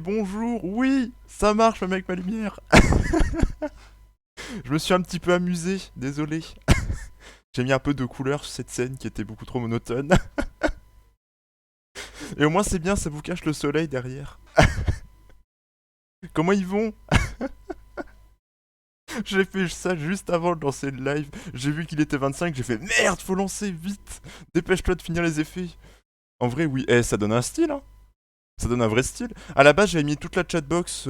bonjour, oui, ça marche même avec ma lumière. Je me suis un petit peu amusé, désolé. J'ai mis un peu de couleur sur cette scène qui était beaucoup trop monotone. Et au moins c'est bien, ça vous cache le soleil derrière. Comment ils vont? J'ai fait ça juste avant de lancer le live. J'ai vu qu'il était 25, j'ai fait merde, faut lancer vite. Dépêche-toi de finir les effets. En vrai, oui, ça donne un style, hein. Ça donne un vrai style. À la base, j'avais mis toute la chatbox,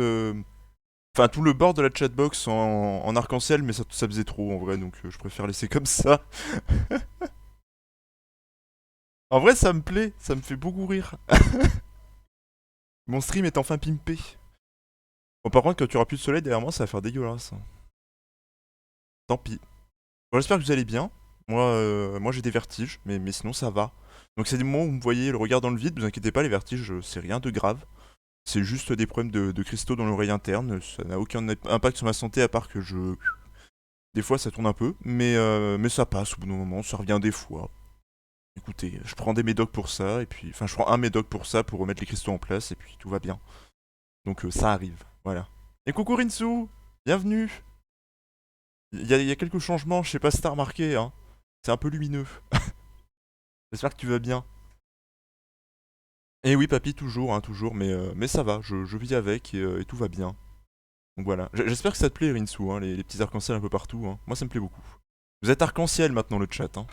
enfin tout le bord de la chatbox en arc-en-ciel, mais ça faisait trop en vrai, donc je préfère laisser comme ça. En vrai, ça me plaît, ça me fait beaucoup rire. Mon stream est enfin pimpé. Bon, par contre, quand tu auras plus de soleil derrière moi, ça va faire dégueulasse. Tant pis. Bon, j'espère que vous allez bien. Moi j'ai des vertiges, mais sinon ça va. Donc c'est des moments où vous me voyez le regard dans le vide, vous inquiétez pas, les vertiges, c'est rien de grave. C'est juste des problèmes de cristaux dans l'oreille interne, ça n'a aucun impact sur ma santé à part que je... Des fois ça tourne un peu, mais ça passe au bout d'un moment, ça revient des fois. Écoutez, je prends des médocs pour ça, et puis... Enfin, je prends un médoc pour ça, pour remettre les cristaux en place, et puis tout va bien. Donc ça arrive, voilà. Et coucou Rinsu, bienvenue. Il y a quelques changements, je sais pas si t'as remarqué, hein. C'est un peu lumineux. J'espère que tu vas bien. Et oui, papy, toujours, hein, toujours, mais ça va, je vis avec et tout va bien. Donc voilà. J'espère que ça te plaît, Rinsu, hein, les petits arcs-en-ciel un peu partout. Hein. Moi, ça me plaît beaucoup. Vous êtes arc-en-ciel maintenant, le chat. Hein.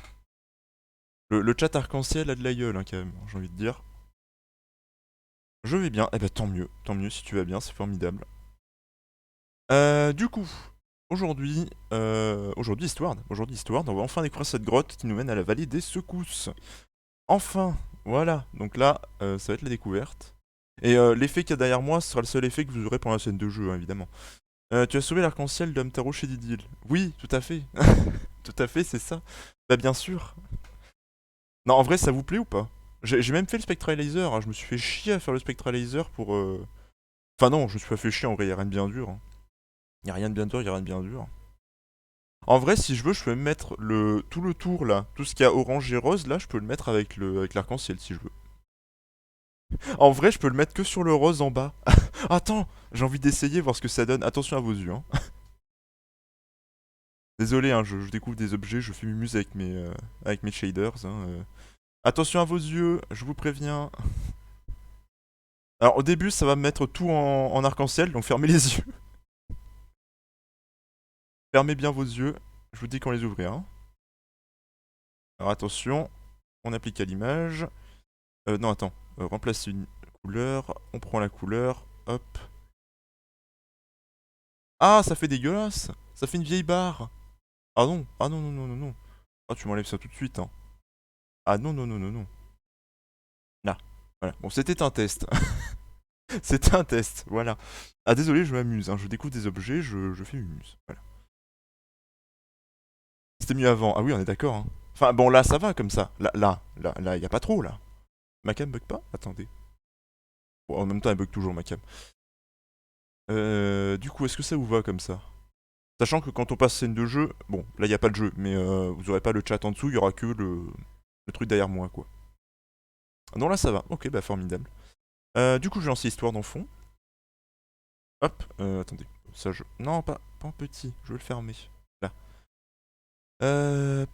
Le chat arc-en-ciel a de la gueule, hein, quand même, j'ai envie de dire. Je vais bien, eh ben tant mieux si tu vas bien, c'est formidable. Du coup, aujourd'hui Histoire, on va enfin découvrir cette grotte qui nous mène à la vallée des secousses. Enfin, voilà, donc là, ça va être la découverte. Et l'effet qu'il y a derrière moi, ce sera le seul effet que vous aurez pendant la scène de jeu, hein, évidemment. Tu as sauvé l'arc-en-ciel de Hamtaro chez Didil. Oui, tout à fait. Tout à fait, c'est ça. Bah bien sûr. Non, en vrai, ça vous plaît ou pas? J'ai même fait le Spectralizer, hein, je me suis fait chier à faire le Spectralizer pour... Enfin non, je me suis pas fait chier, en vrai, y'a rien de bien dur. Hein. Y'a rien de bien dur, y'a rien de bien dur. En vrai, si je veux, je peux même mettre tout le tour, là. Tout ce qu'il y a orange et rose, là, je peux le mettre avec l'arc-en-ciel, si je veux. En vrai, je peux le mettre que sur le rose en bas. Attends, j'ai envie d'essayer, voir ce que ça donne. Attention à vos yeux, hein. Désolé, hein, je découvre des objets, je fais mumuse avec mes shaders. Hein, Attention à vos yeux, je vous préviens. Alors au début, ça va me mettre tout en arc-en-ciel, donc fermez les yeux. Fermez bien vos yeux, je vous dis quand les ouvrir. Hein. Alors attention, on applique à l'image. Non, attends, remplacer une couleur, on prend la couleur, hop. Ah, ça fait dégueulasse. Ça fait une vieille barre. Ah non, ah non, non, non, non, non. Ah, tu m'enlèves ça tout de suite, hein. Ah non, non, non, non, non. Là, voilà. Bon, c'était un test. C'était un test, voilà. Ah désolé, je m'amuse, hein. Je découvre des objets, je fais mumuse. Voilà. C'était mieux avant. Ah oui, on est d'accord, hein. Enfin, bon, là, ça va comme ça. Là, y a pas trop, là. Ma cam bug pas? Attendez. Bon, en même temps, elle bug toujours, ma cam. Du coup, est-ce que ça vous va comme ça? Sachant que quand on passe scène de jeu, bon, là, y a pas de jeu, mais vous aurez pas le chat en dessous, il y aura que le truc derrière moi, quoi. Non, là, ça va. Ok, bah, formidable. Du coup, je vais lancer Histoire dans le fond. Hop, attendez. Ça, je... Non, pas en petit, je vais le fermer. Là.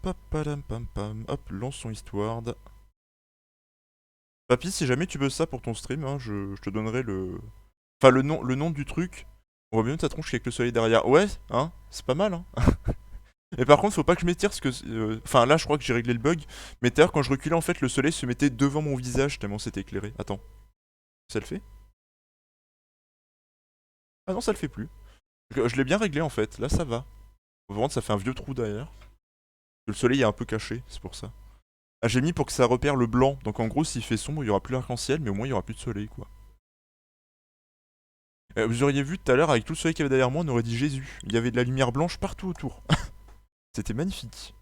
Papadam pam pam. Hop, lançons Histoire. Papy, si jamais tu veux ça pour ton stream, hein, je te donnerai le... Enfin, le nom du truc. On voit bien ta tronche avec le soleil derrière. Ouais, hein, c'est pas mal, hein. Et par contre, faut pas que je m'étire parce que... Enfin, là, je crois que j'ai réglé le bug. Mais d'ailleurs, quand je reculais, en fait, le soleil se mettait devant mon visage tellement c'était éclairé. Attends. Ça le fait? Ah non, ça le fait plus. Je l'ai bien réglé, en fait. Là, ça va. Vraiment, ça fait un vieux trou derrière. Le soleil est un peu caché, c'est pour ça. Ah, j'ai mis pour que ça repère le blanc. Donc en gros, s'il fait sombre, il y aura plus l'arc-en-ciel, mais au moins il y aura plus de soleil, quoi. Vous auriez vu tout à l'heure, avec tout le soleil qu'il y avait derrière moi, on aurait dit Jésus. Il y avait de la lumière blanche partout autour. C'était magnifique.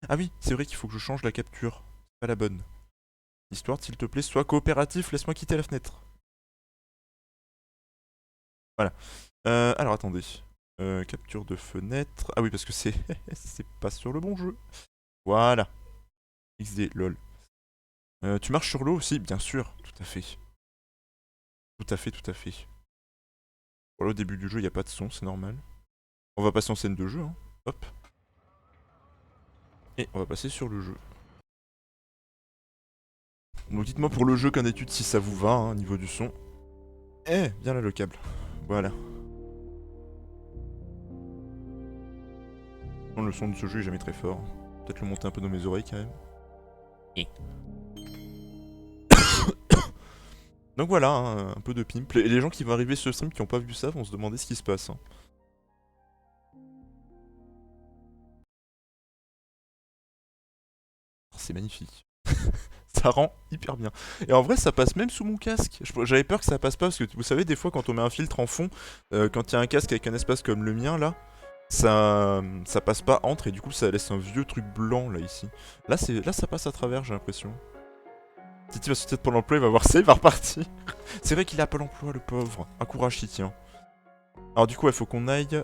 Ah oui, c'est vrai qu'il faut que je change la capture. C'est pas la bonne. Histoire, s'il te plaît, sois coopératif, laisse-moi quitter la fenêtre. Voilà. Alors attendez. Capture de fenêtre. Ah oui, parce que c'est c'est pas sur le bon jeu. Voilà. XD, lol. Tu marches sur l'eau aussi, bien sûr. Tout à fait. Tout à fait, tout à fait. Voilà, au début du jeu, il n'y a pas de son, c'est normal. On va passer en scène de jeu, hein. Hop. Et on va passer sur le jeu. Donc dites-moi pour le jeu qu'en étude si ça vous va, hein, niveau du son. Eh, bien là le câble. Voilà. Le son de ce jeu est jamais très fort. Peut-être le monter un peu dans mes oreilles quand même. Et. Donc voilà, hein, un peu de pimp. Les gens qui vont arriver sur le stream qui n'ont pas vu ça vont se demander ce qui se passe. Hein. Oh, c'est magnifique. Ça rend hyper bien. Et en vrai, ça passe même sous mon casque. J'avais peur que ça passe pas parce que vous savez, des fois, quand on met un filtre en fond, quand il y a un casque avec un espace comme le mien là, ça passe pas entre et du coup, ça laisse un vieux truc blanc là ici. Là, ça passe à travers, j'ai l'impression. Titi va sauter de Pôle emploi, il va voir ça, il va repartir. C'est vrai qu'il a Pôle emploi, le pauvre. Un courage, Titi. Hein. Alors, du coup, il faut qu'on aille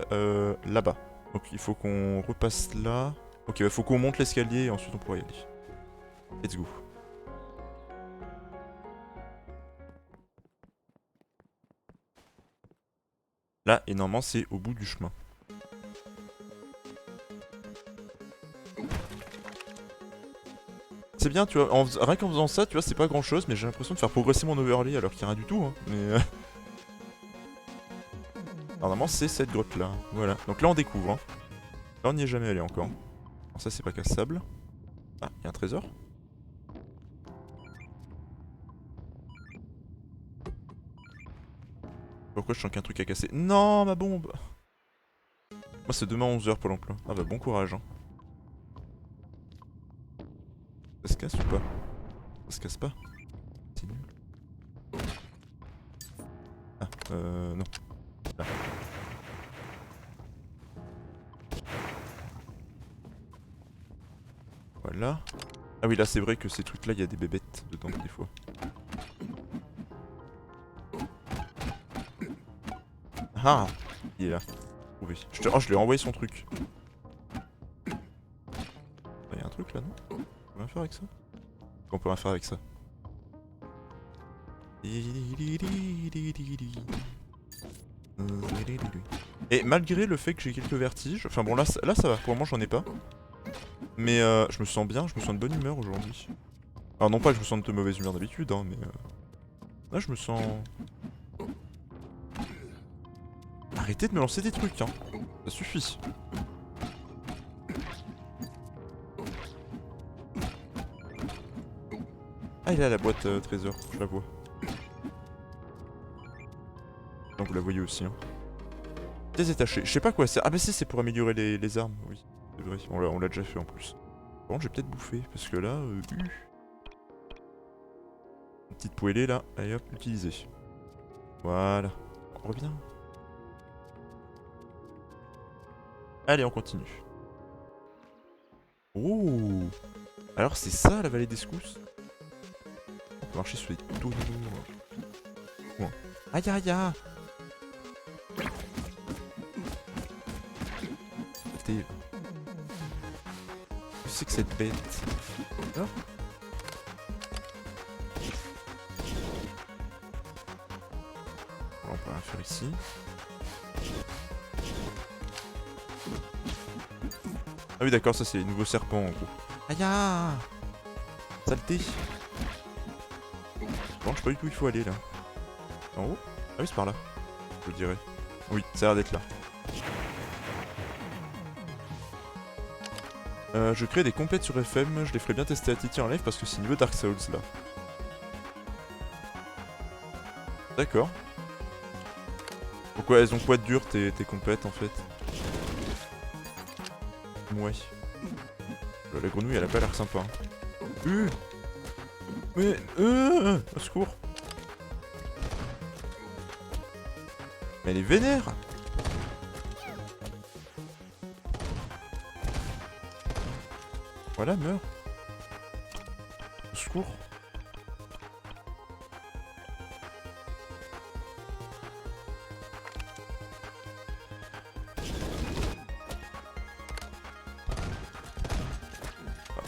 là-bas. Donc, il faut qu'on repasse là. Ok, il faut qu'on monte l'escalier et ensuite on pourra y aller. Let's go. Là, et normalement, c'est au bout du chemin. C'est bien, tu vois, rien qu'en faisant ça, tu vois, c'est pas grand chose, mais j'ai l'impression de faire progresser mon overlay alors qu'il n'y a rien du tout, hein. Mais. Alors, normalement, c'est cette grotte là. Voilà. Donc là, on découvre. Hein. Là, on n'y est jamais allé encore. Alors, ça, c'est pas cassable. Ah, il y a un trésor. Pourquoi je sens qu'un truc à casser? Non, ma bombe! Moi, c'est demain 11h pour l'emploi. Ah bah, bon courage, hein. Ça se casse ou pas? Ça se casse pas? C'est nul. Ah, non. Là. Voilà. Ah oui, là, c'est vrai que ces trucs-là, il y a des bébêtes dedans, des fois. Ah! Il est là. Trouvé. Oh, je lui ai envoyé son truc. Il y a un truc là, non? On peut rien faire avec ça? On peut rien faire avec ça. Et malgré le fait que j'ai quelques vertiges, enfin bon là ça va, pour le moment j'en ai pas. Mais je me sens bien, je me sens de bonne humeur aujourd'hui. Alors non pas que je me sens de mauvaise humeur d'habitude, hein, mais là je me sens... Arrêtez de me lancer des trucs, hein. Ça suffit. Ah il est là la boîte trésor, je la vois. Donc vous la voyez aussi, hein. Détaché, je sais pas quoi c'est. Ah bah si, c'est pour améliorer les armes, oui. C'est vrai, on l'a déjà fait en plus. Par contre, j'ai peut-être bouffé, parce que là... Une petite poêlée là, allez hop, utiliser. Voilà. On revient. Allez, on continue. Oh! Alors c'est ça la vallée des secousses? On peut marcher sur les tonneaux. Aïe aïe aïe! Qu'est-ce que c'est que cette bête? Oh. On peut rien faire ici. Ah oui d'accord, ça c'est les nouveaux serpents en gros. Aïe aïe! Saleté! Bon, je sais pas du tout où il faut aller là. En haut? Ah oui, c'est par là. Je dirais. Oui, ça a l'air d'être là. Je crée des compètes sur FM, je les ferai bien tester à Titi en live parce que c'est niveau Dark Souls là. D'accord. Pourquoi elles ont quoi de dur tes compètes en fait? Ouais. La grenouille elle a pas l'air sympa. Hein. Mais au secours. Mais elle est vénère. Voilà, meurs. Au secours.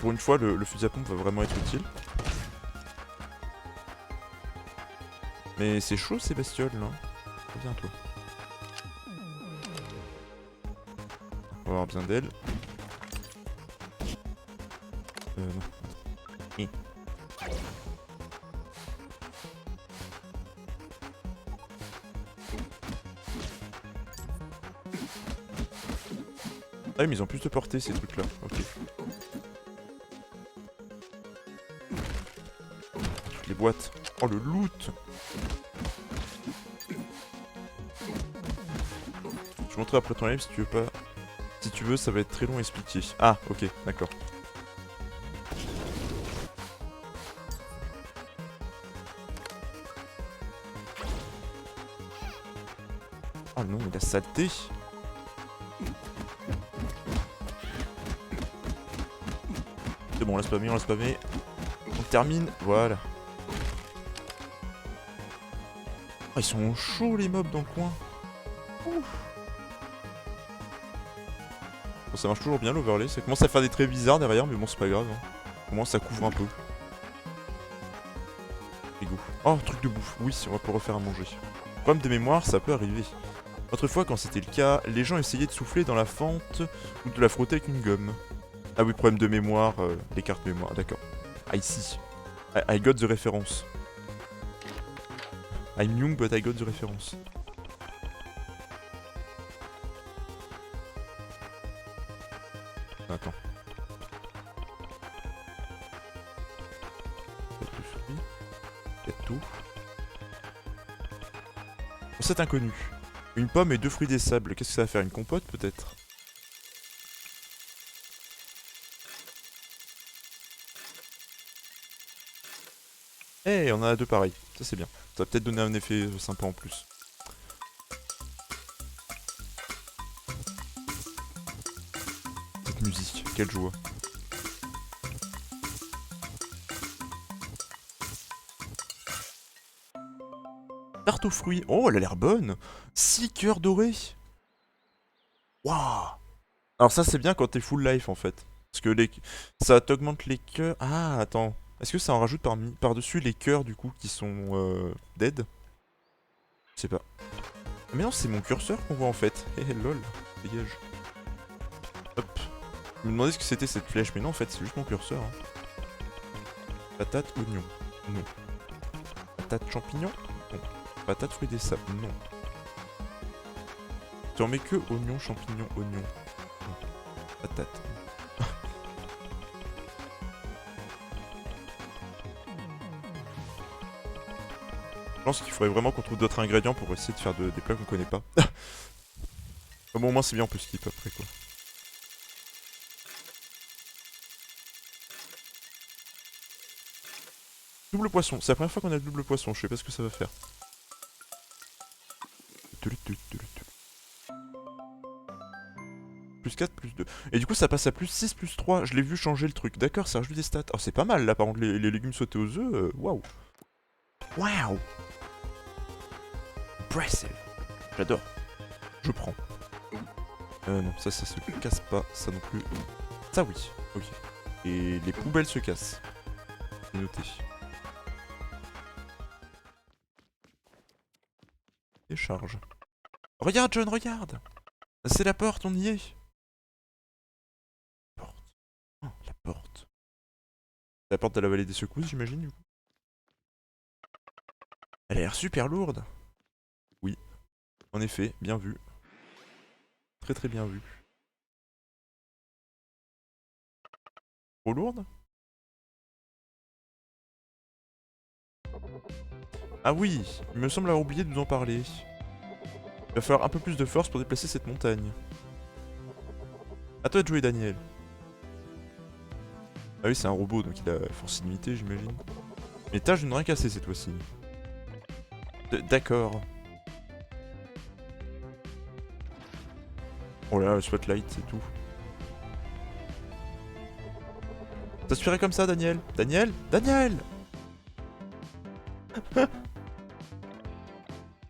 Pour une fois, le fusil à pompe va vraiment être utile. Mais c'est chaud ces bestioles là. Reviens toi. va avoir besoin d'elle. Non. Hi. Ah mais ils ont plus de portée ces trucs là, ok. Toutes les boîtes. Oh le loot. Je montrerai après ton live si tu veux pas. Si tu veux ça va être très long à expliquer. Ah ok, d'accord. Ah non, il a saleté. C'est bon, on laisse spammer, on laisse spammer. On termine, voilà. Oh, ils sont chauds les mobs dans le coin. Ouf. Bon, ça marche toujours bien l'overlay, ça commence à faire des traits bizarres derrière, mais bon c'est pas grave. Hein. Au moins ça couvre un peu. Égo. Oh, truc de bouffe, oui, on va pouvoir refaire à manger. Problème de mémoire, ça peut arriver. Autrefois, quand c'était le cas, les gens essayaient de souffler dans la fente ou de la frotter avec une gomme. Ah oui, problème de mémoire, les cartes mémoire, d'accord. Ah ici. I got the reference. I'm young but I got the reference. Attends. Il y a tout. Recette inconnue. Une pomme et 2 fruits des sables. Qu'est-ce que ça va faire? Une compote peut-être? Eh, on en a 2 pareils. Ça c'est bien. Ça va peut-être donner un effet sympa en plus. Cette musique, quelle joie. Tarte aux fruits. Oh, elle a l'air bonne. 6 cœurs dorés. Waouh. Alors ça c'est bien quand t'es full life en fait. Parce que ça t'augmente les cœurs. Ah, attends. Est-ce que ça en rajoute par-dessus les cœurs du coup qui sont dead? Je sais pas. Ah, mais non, c'est mon curseur qu'on voit en fait. Hé lol, dégage. Hop. Je me demandais ce que c'était cette flèche, mais non en fait c'est juste mon curseur. Hein. Patate, oignon. Non. Patate, champignon. Non. Patate, fruits des sables. Non. Tu en mets que oignon, champignon, oignon. Non. Patate. Je pense qu'il faudrait vraiment qu'on trouve d'autres ingrédients pour essayer de faire des plats qu'on connaît pas. Bon, au moins c'est bien, on peut skip après quoi. Double poisson, c'est la première fois qu'on a le double poisson, je sais pas ce que ça va faire. Plus 4, plus 2. Et du coup ça passe à plus 6, plus 3. Je l'ai vu changer le truc. D'accord, ça rajoute des stats. Oh, c'est pas mal là, par contre, les légumes sautés aux œufs. Waouh. Waouh. Impressive. J'adore. Je prends. Non, ça se casse pas. Ça non plus. Ça oui. Ok. Et les poubelles se cassent. C'est noté. Décharge. Regarde, John, regarde. C'est la porte, on y est. Porte. Oh, la porte. La porte de la vallée des secousses, j'imagine, du coup. Elle a l'air super lourde. Oui. En effet, bien vu. Très très bien vu. Trop lourde? Ah oui, il me semble avoir oublié de vous en parler. Il va falloir un peu plus de force pour déplacer cette montagne. À toi de jouer, Daniel. Ah oui, c'est un robot, donc il a force illimitée, j'imagine. Mais tâche de ne rien casser cette fois-ci. D'accord. Oh là, le spotlight, c'est tout. Ça suffirait comme ça, Daniel. Daniel. Daniel.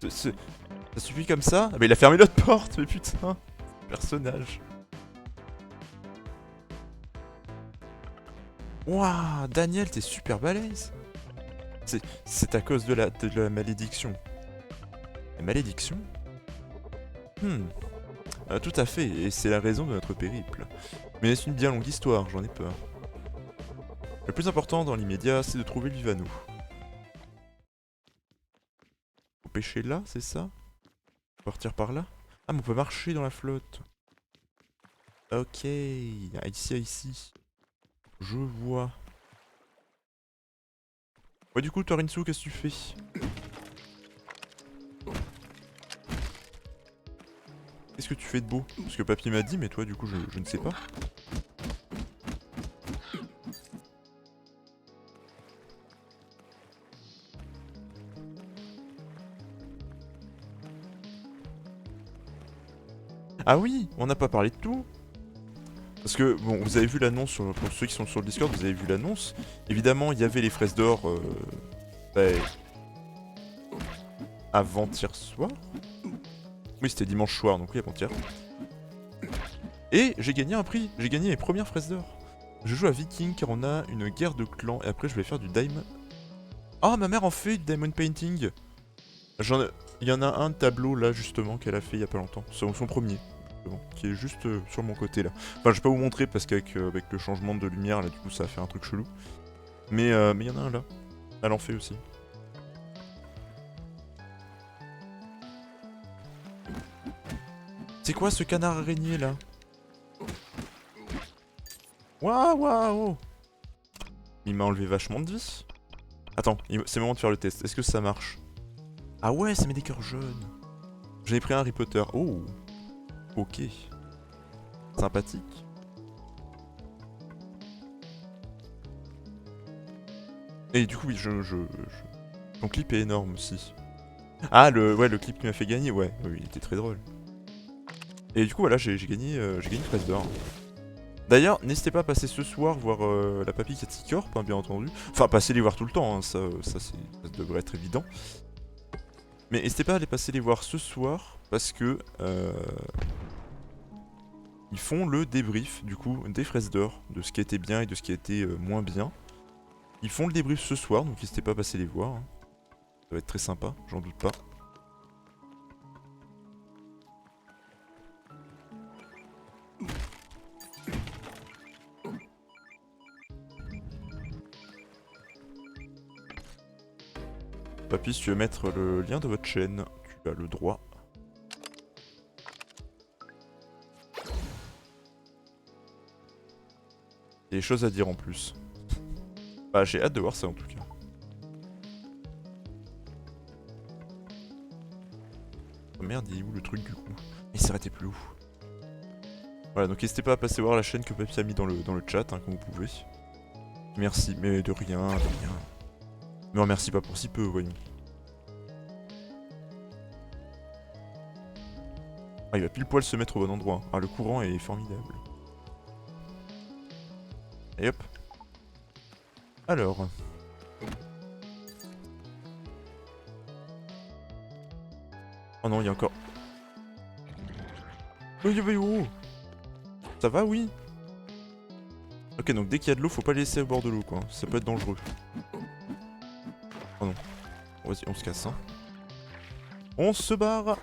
Ça suffit comme ça? Ah mais il a fermé l'autre porte, mais putain. Personnage. Waouh, Daniel, t'es super balèze. C'est à cause de la malédiction. La malédiction? Tout à fait, et c'est la raison de notre périple. Mais c'est une bien longue histoire, j'en ai peur. Le plus important dans l'immédiat, c'est de trouver le Vivano. Faut pêcher là, c'est ça? On partir par là? Ah, mais on peut marcher dans la flotte. Ok, ici. Je vois. Ouais, du coup, Torinsu, qu'est-ce que tu fais? Qu'est-ce que tu fais de beau? Parce que papy m'a dit, mais toi, du coup, je ne sais pas. Ah oui, on n'a pas parlé de tout. Parce que, bon, vous avez vu l'annonce, pour ceux qui sont sur le Discord, vous avez vu l'annonce. Évidemment, il y avait les fraises d'or bah, avant-hier soir. Oui, c'était dimanche soir, donc oui, avant-hier. Et j'ai gagné un prix, j'ai gagné mes premières fraises d'or. Je joue à Viking car on a une guerre de clans et après je vais faire du diamond. Ah, ma mère en fait du diamond painting. Il y en a un tableau là justement qu'elle a fait il y a pas longtemps, son premier, justement, qui est juste sur mon côté là. Enfin, je vais pas vous montrer parce qu'avec avec le changement de lumière là, du coup, ça a fait un truc chelou. Mais il y en a un là. Elle en fait aussi. C'est quoi ce canard araignée là? Waouh, waouh! Il m'a enlevé vachement de vie. Attends, c'est le moment de faire le test. Est-ce que ça marche? Ah ouais, ça met des cœurs jaunes. J'en ai pris un Harry Potter. Oh, ok. Sympathique. Et du coup, oui, ton clip est énorme aussi. Ah, le clip qui m'a fait gagner, ouais, oui, il était très drôle. Et du coup, voilà, j'ai gagné une fraise d'or. D'ailleurs, n'hésitez pas à passer ce soir voir la papy Caticorp, hein, bien entendu. Enfin, passez les voir tout le temps, hein, ça devrait être évident. Mais n'hésitez pas à aller passer les voir ce soir, parce que ils font le débrief, du coup, des fraises d'or, de ce qui était bien et de ce qui était moins bien. Ils font le débrief ce soir, donc n'hésitez pas à passer les voir. Hein. Ça va être très sympa, j'en doute pas. Papy, si tu veux mettre le lien de votre chaîne, tu as le droit. Il y a des choses à dire en plus. Bah, j'ai hâte de voir ça en tout cas. Oh merde, il est où le truc du coup? Il s'arrêtait plus où? Voilà, donc n'hésitez pas à passer voir la chaîne que Papy a mis dans le chat, hein, comme vous pouvez. Merci, mais de rien, de rien. Me remercie pas pour si peu, voyons. Ah, il va pile poil se mettre au bon endroit. Ah, le courant est formidable. Et hop. Alors. Oh non, il y a encore... Oh, ça va, oui? Ok, donc dès qu'il y a de l'eau, faut pas laisser au bord de l'eau, quoi. Ça peut être dangereux. Oh non. Vas-y, on se casse, hein. On se barre!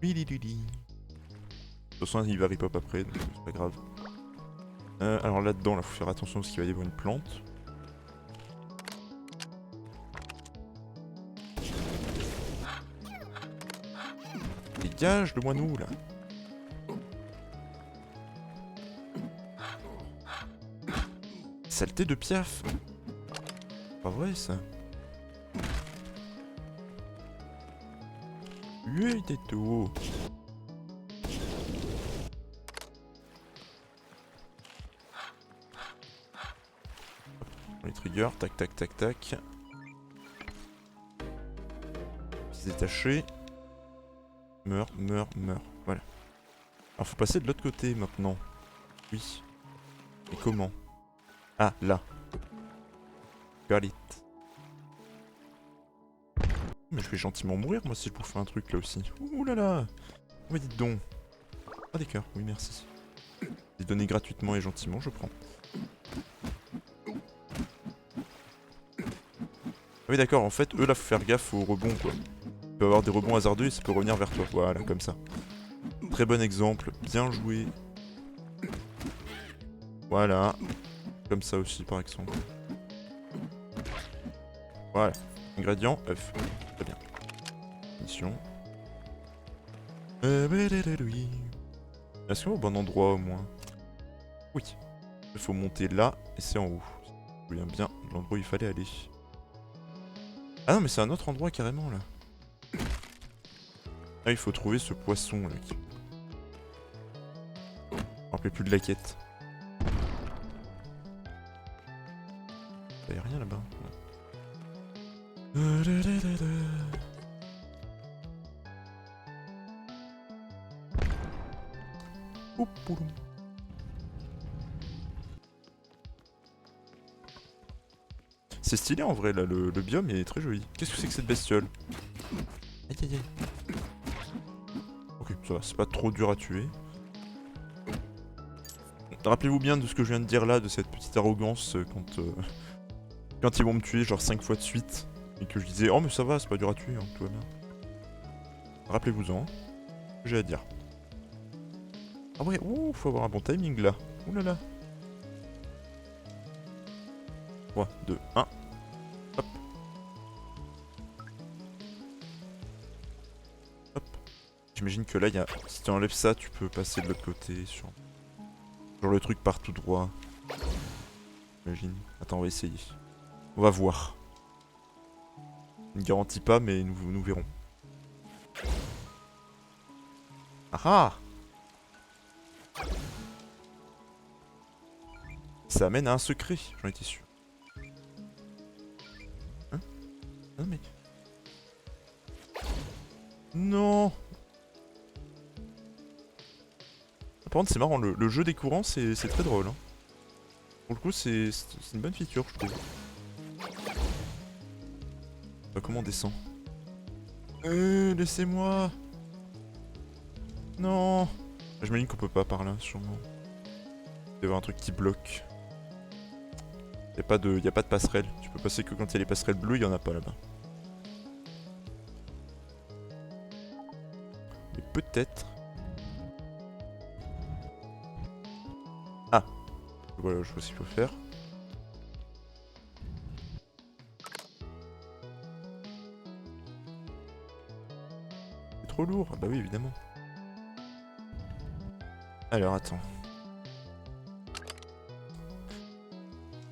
Bililili. De toute façon, il va rip-hop après, donc c'est pas grave. Alors là-dedans, là, faut faire attention parce qu'il va y avoir une plante. Dégage le moineau, là. Saleté de piaf. Pas vrai, ça. Oui, Teto. Les triggers, tac, tac, tac, tac. Détaché. Meurt, meurt, meurt. Voilà. Alors, faut passer de l'autre côté maintenant. Oui. Et comment? Ah, là. Got it. Mais je vais gentiment mourir, moi, si je bouffe un truc, là aussi. Ouh là là. Oh, mais dites donc. Ah, des cœurs. Oui, merci. Les donner gratuitement et gentiment, je prends. oui d'accord, en fait, eux là faut faire gaffe aux rebonds quoi. Tu peux avoir des rebonds hasardeux et ça peut revenir vers toi, voilà, comme ça. Très bon exemple, bien joué. Voilà, comme ça aussi par exemple. Voilà, ingrédient, œuf. Très bien. Mission. Est-ce qu'on est au bon endroit au moins? Oui. Il faut monter là et c'est en haut. Je me souviens bien de l'endroit où il fallait aller. Ah non mais c'est un autre endroit carrément là. Ah il faut trouver ce poisson là qui... Je me rappelle plus de la quête. Y'a rien là-bas. C'est stylé en vrai là, le biome est très joli. Qu'est-ce que c'est que cette bestiole? Aïe aïe aïe. Ok, ça va, c'est pas trop dur à tuer. Rappelez-vous bien de ce que je viens de dire là, de cette petite arrogance quand ils vont me tuer genre 5 fois de suite. Et que je disais, oh mais ça va, c'est pas dur à tuer, hein, tout va bien. Rappelez-vous-en, ce que j'ai à dire. Ah ouais, ouh, faut avoir un bon timing là. Ouh là là. 3, 2, 1. Hop. Hop. J'imagine que là, si tu enlèves ça, tu peux passer de l'autre côté. Genre le truc part tout droit. J'imagine. Attends, on va essayer. On va voir. Je ne garantis pas, mais nous verrons. Ah ah! Ça amène à un secret, j'en étais sûr. Hein? Non mais... Non! Par contre c'est marrant, le jeu des courants c'est très drôle. Hein. Pour le coup c'est une bonne feature je trouve. Bah, comment on descend? Laissez-moi! Non! J'imagine qu'on peut pas par là, sûrement. Il doit y avoir un truc qui bloque. Y a pas de passerelle. Tu peux passer que quand il y a les passerelles bleues, il y en a pas là-bas. Mais peut-être... Ah! Voilà, je vois ce qu'il faut faire. C'est trop lourd. Ah bah oui, évidemment. Alors, attends.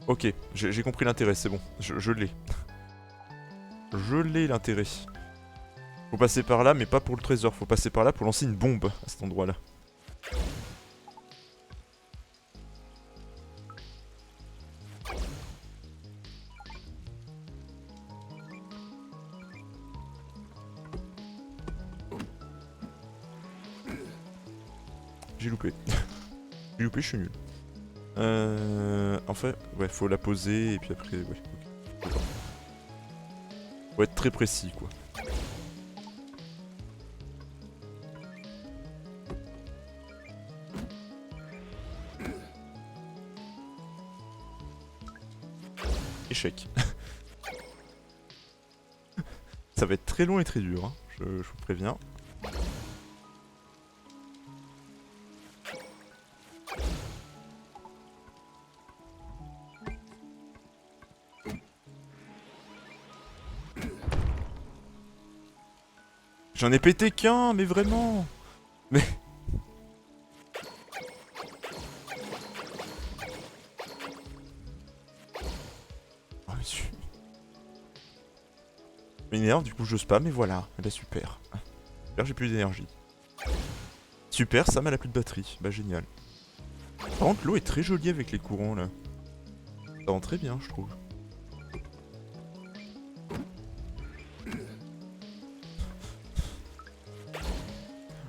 Ok, j'ai compris l'intérêt, c'est bon. Je l'ai. Je l'ai l'intérêt. Faut passer par là, mais pas pour le trésor. Faut passer par là pour lancer une bombe à cet endroit-là. J'ai loupé. J'ai loupé, je suis nul. En fait, ouais, faut la poser et puis après, ouais. Okay. Faut être très précis, quoi. Échec. Ça va être très long et très dur, hein. Je vous préviens. J'en ai pété qu'un, mais vraiment. Mais... Oh, monsieur. M'énerve, du coup je spam et voilà. Bah super. Super, j'ai plus d'énergie. Super, Sam elle a plus de batterie. Bah génial. Par contre l'eau est très jolie avec les courants là. Ça rend très bien je trouve.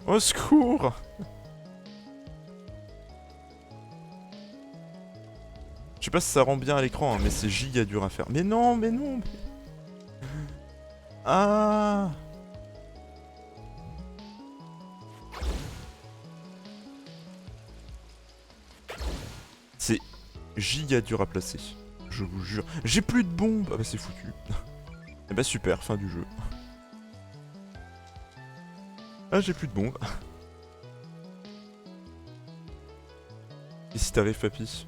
Au secours! Je sais pas si ça rend bien à l'écran, hein, mais c'est giga dur à faire. Mais non, mais non! Ah! C'est giga dur à placer. Je vous jure. J'ai plus de bombes! Ah bah c'est foutu. Et bah super, fin du jeu. Ah, j'ai plus de bombes. Et si t'arrives, papy?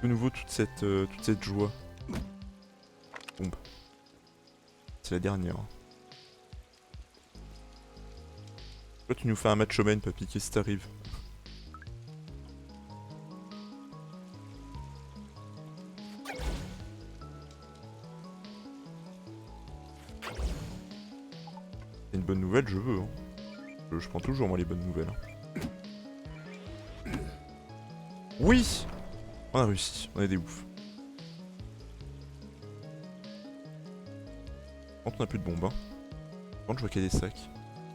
De nouveau toute cette joie. Bombe. C'est la dernière. Toi, tu nous fais un match au main, papy, qu'est-ce qui t'arrive? C'est une bonne nouvelle, je veux. Hein. Je prends toujours, moi, les bonnes nouvelles. Oui! On a réussi, on est des oufs. Par contre, on a plus de bombes. Hein. Par contre, je vois qu'il y a des sacs.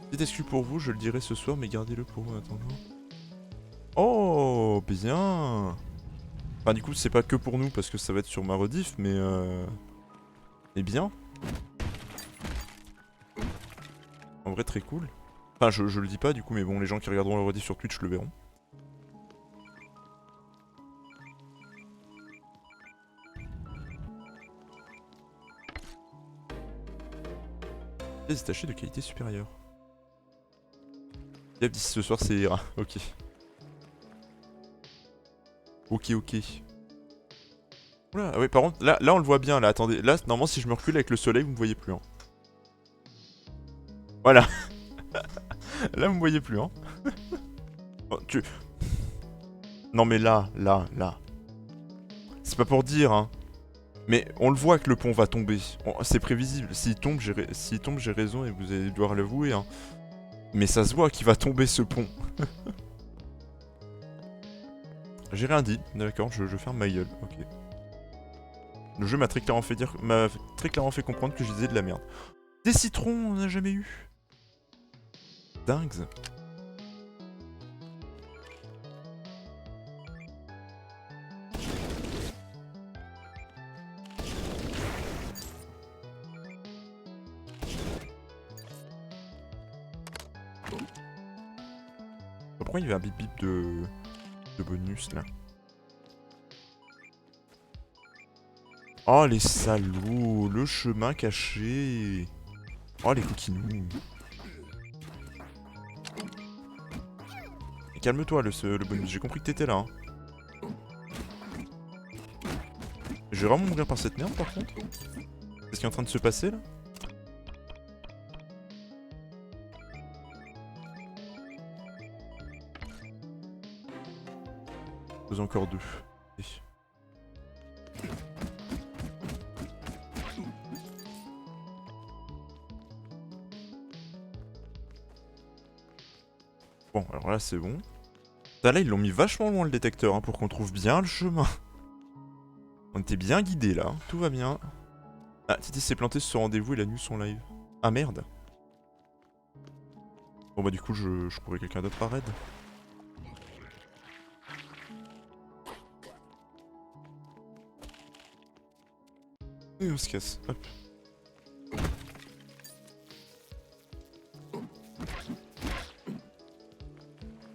Petite excuse pour vous, je le dirai ce soir, mais gardez-le pour vous en attendant. Oh, bien! Enfin, du coup, c'est pas que pour nous, parce que ça va être sur ma rediff, mais mais bien. En vrai, très cool. Enfin, je le dis pas, du coup, mais bon, les gens qui regarderont la rediff sur Twitch le verront. Pièces détachées de qualité supérieure. Yep, d'ici ce soir, c'est ira. Ok. Ok, ok. Oula, ah ouais, par contre, là, on le voit bien, là, attendez. Là, normalement, si je me recule avec le soleil, vous me voyez plus, hein. Voilà. Là, vous me voyez plus, hein. Oh, Non, mais là. C'est pas pour dire, hein. Mais on le voit que le pont va tomber. C'est prévisible. S'il tombe, j'ai raison et vous allez devoir l'avouer, hein. Mais ça se voit qu'il va tomber ce pont. J'ai rien dit, d'accord, je ferme ma gueule, ok. Le jeu m'a très clairement fait comprendre que je disais de la merde. Des citrons, on n'a jamais eu. Dingues. Pourquoi il y avait un bip bip de bonus là? Oh les salauds, le chemin caché. Oh les coquinous. Calme-toi le bonus, j'ai compris que t'étais là. Hein. Je vais vraiment mourir par cette merde par contre. Qu'est-ce qui est en train de se passer là? Vous encore deux. Bon, alors là c'est bon. Ça, là ils l'ont mis vachement loin le détecteur hein, pour qu'on trouve bien le chemin. On était bien guidés là, hein. Tout va bien. Ah, Titi s'est planté sur ce rendez-vous et la nuit son live. Ah merde. Bon bah du coup je courais quelqu'un d'autre à raid. Et on se casse, hop.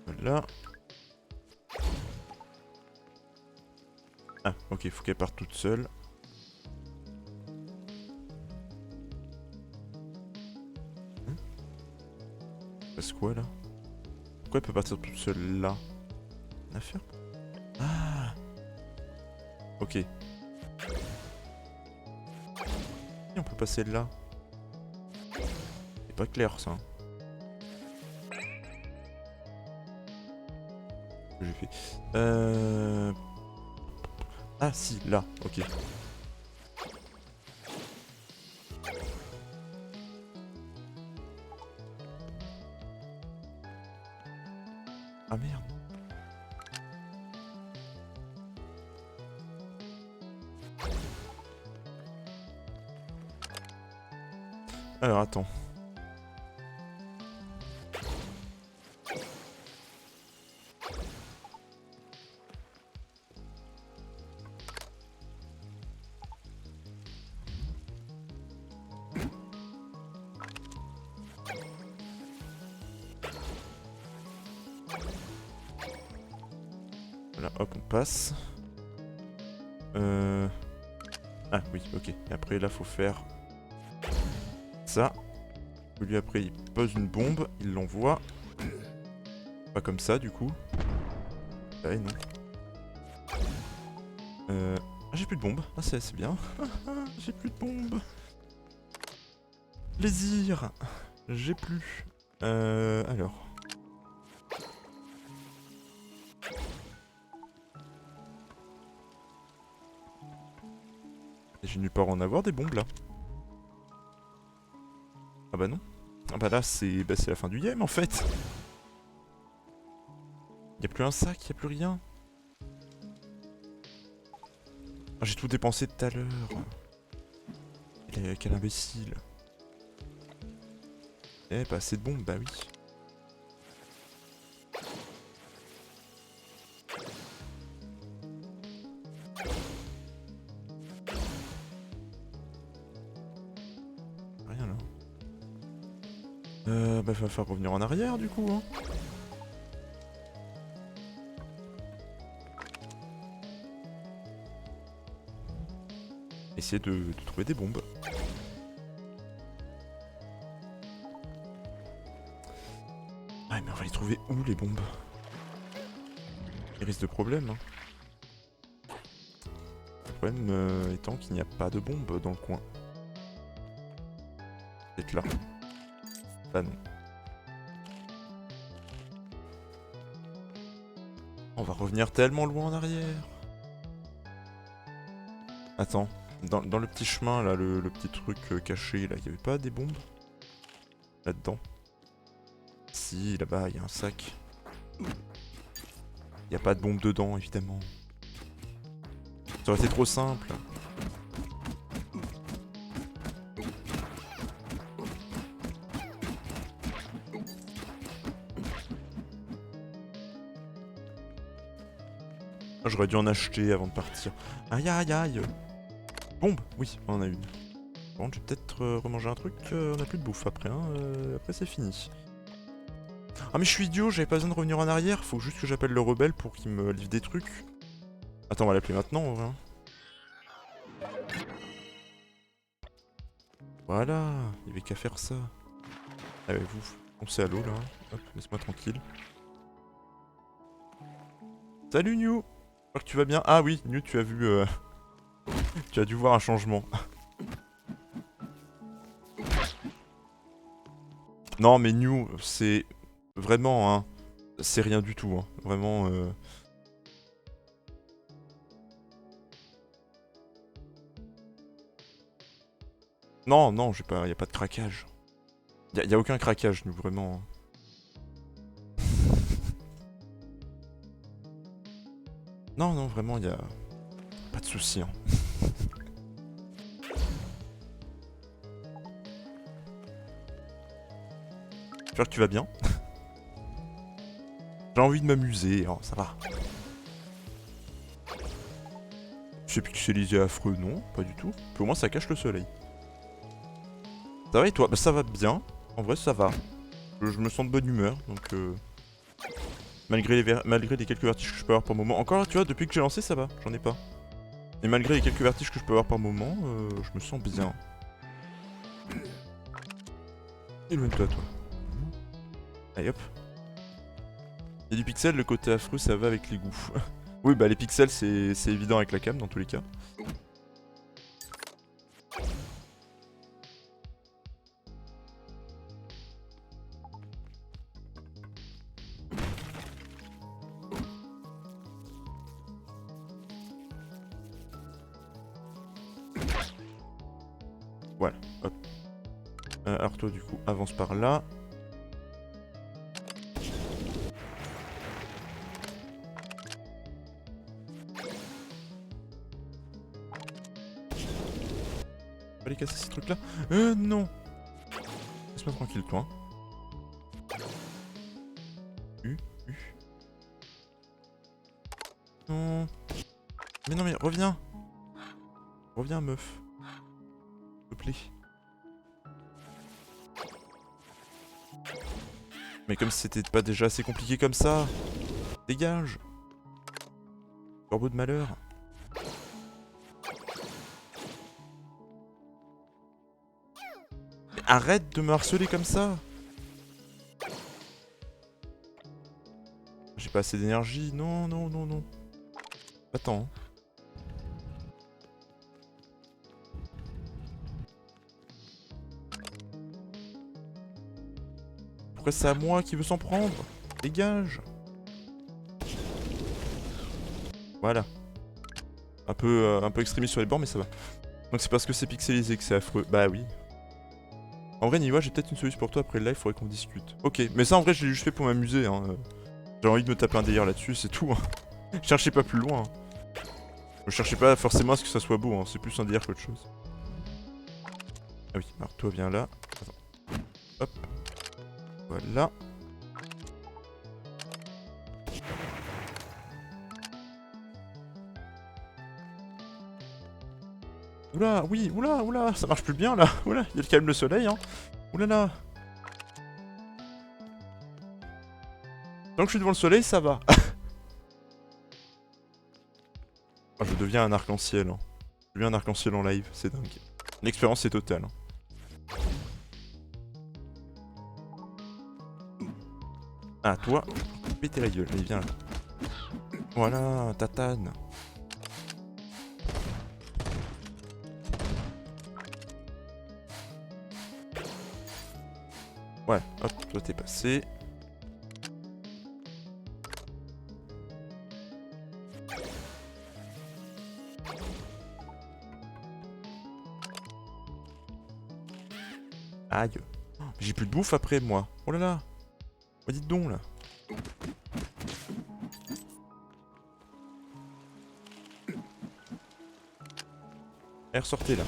Voilà. Ah ok, faut qu'elle parte toute seule. Passe quoi là? Pourquoi elle peut partir toute seule là? Rien à faire? Ah. Ok. Et on peut passer là. C'est pas clair ça. Que j'ai fait. Ah si, là, ok. Ah merde. Alors attends. Voilà, hop, on passe. Euh... Ah oui, ok. Et après là faut faire ça. Lui après il pose une bombe, il l'envoie. Pas comme ça du coup. Ouais non. Ah, j'ai plus de bombes. Ah c'est bien. J'ai plus de bombes. Plaisir. J'ai plus. Alors. J'ai nulle part en avoir des bombes là. Ah bah non. Ah bah là c'est la fin du game en fait. Y'a plus un sac, y'a plus rien. Ah, j'ai tout dépensé tout à l'heure. Quel imbécile. Eh, pas assez de bombes, bah oui. Rien là. Bah va falloir revenir en arrière du coup, hein. Essayer de trouver des bombes. Ah mais on va les trouver où les bombes? Il risque de problème, hein. Le problème étant qu'il n'y a pas de bombes dans le coin. Peut-être là. Là non. On va revenir tellement loin en arrière. Attends, dans le petit chemin là, le petit truc caché là, il y avait pas des bombes? Là-dedans. Si, là-bas, il y a un sac. Il y a pas de bombe dedans, évidemment. Ça aurait été trop simple. Ah, j'aurais dû en acheter avant de partir. Aïe aïe aïe. Bombe. Oui, on en a une. Bon, je vais peut-être remanger un truc. On a plus de bouffe après, hein. Après c'est fini. Ah mais je suis idiot, j'avais pas besoin de revenir en arrière. Faut juste que j'appelle le rebelle pour qu'il me livre des trucs. Attends, on va l'appeler maintenant, en vrai. Voilà, il y avait qu'à faire ça. Allez, vous, foncez à l'eau là. Hop, laisse-moi tranquille. Salut New. J'espère que tu vas bien. Ah oui, New, tu as vu... tu as dû voir un changement. Non mais New, c'est... Vraiment, hein. C'est rien du tout, hein. Vraiment... Non, non, j'ai pas... y a pas de craquage. Y a aucun craquage, New, vraiment. Non, non, vraiment, y a... Pas de soucis, hein. J'espère que tu vas bien. J'ai envie de m'amuser, hein, ça va. Je sais pixelisé affreux, non, pas du tout. Puis au moins ça cache le soleil. Ça va et toi? Bah ça va bien. En vrai ça va. Je me sens de bonne humeur, donc malgré les quelques vertiges que je peux avoir par moment. Encore tu vois, depuis que j'ai lancé ça va, j'en ai pas. Et malgré les quelques vertiges que je peux avoir par moment, je me sens bien. Éloigne-toi toi. Allez hop. Il y a du pixel, le côté affreux ça va avec les goûts. Oui bah les pixels c'est évident avec la cam dans tous les cas. Voilà, hop. Alors toi du coup avance par là. Faut aller casser ces trucs là. Non. Laisse-moi tranquille toi. Non. Mais non mais reviens. Reviens meuf. S'il te plaît. Mais comme si c'était pas déjà assez compliqué comme ça. Dégage. Corbeau de malheur. arrête de me harceler comme ça. J'ai pas assez d'énergie. Non, non, non, non. Attends. Pourquoi c'est à moi qui veut s'en prendre? Dégage. Voilà. Un peu extrémiste sur les bords, mais ça va. Donc c'est parce que c'est pixelisé que c'est affreux. Bah oui. En vrai, Niwa, j'ai peut-être une solution pour toi après le live, faudrait qu'on discute. Ok, mais ça en vrai, je l'ai juste fait pour m'amuser. Hein. J'ai envie de me taper un délire là-dessus, c'est tout. Hein. Cherchez pas plus loin. Hein. Ne cherchez pas forcément à ce que ça soit beau, hein. C'est plus un délire qu'autre chose. Ah oui, alors toi viens là. Attends. Hop. Voilà. Oula, oui, oula, oula, ça marche plus bien là. Oula, il y a le calme le soleil, hein. Oula là. Tant que je suis devant le soleil, ça va. Ah, je deviens un arc-en-ciel. Hein. Je deviens un arc-en-ciel en live, c'est dingue. L'expérience est totale. Hein. Ah, toi, péter la gueule, allez, viens là. Voilà, tatane. Ouais, hop, toi t'es passé. Aïe. J'ai plus de bouffe après, moi. Oh là là. Oh, dites donc, là. Allez, ressortez, là.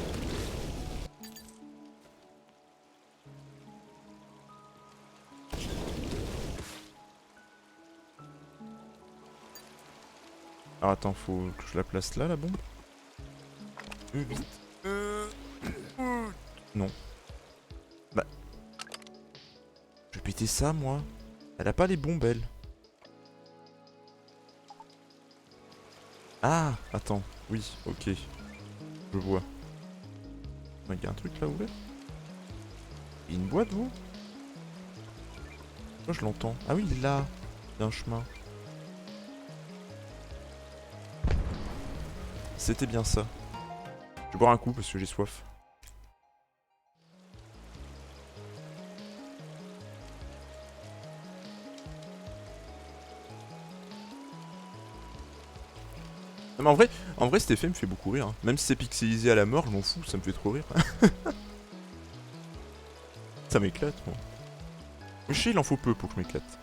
Alors, attends, faut que je la place là, la bombe. Vite. Non. Bah. Je vais péter ça, moi. Elle a pas les bombes, elle. Ah, attends. Oui, ok. Je vois. Il y a un truc là ouvert. Il y a une boîte, vous? Moi, je l'entends. Ah oui, là. Il y a un chemin. C'était bien ça. Je vais boire un coup parce que j'ai soif. Non, mais en vrai cet effet me fait beaucoup rire. Hein. Même si c'est pixelisé à la mort, je m'en fous, ça me fait trop rire. Ça m'éclate, moi. Mais je sais, il en faut peu pour que je m'éclate.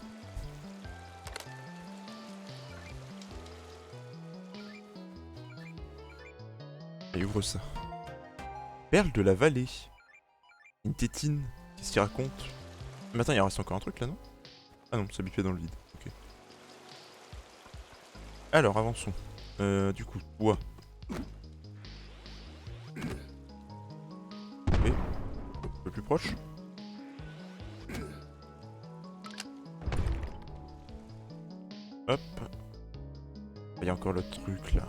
Allez, ouvre ça. Perle de la vallée. Une tétine. Qu'est-ce qu'il raconte? Mais attends, il reste encore un truc là, non? Ah non, ça bipait dans le vide. Ok. Alors, avançons. Du coup, bois. Ok. Un peu plus proche. Hop. Il y a encore le truc là.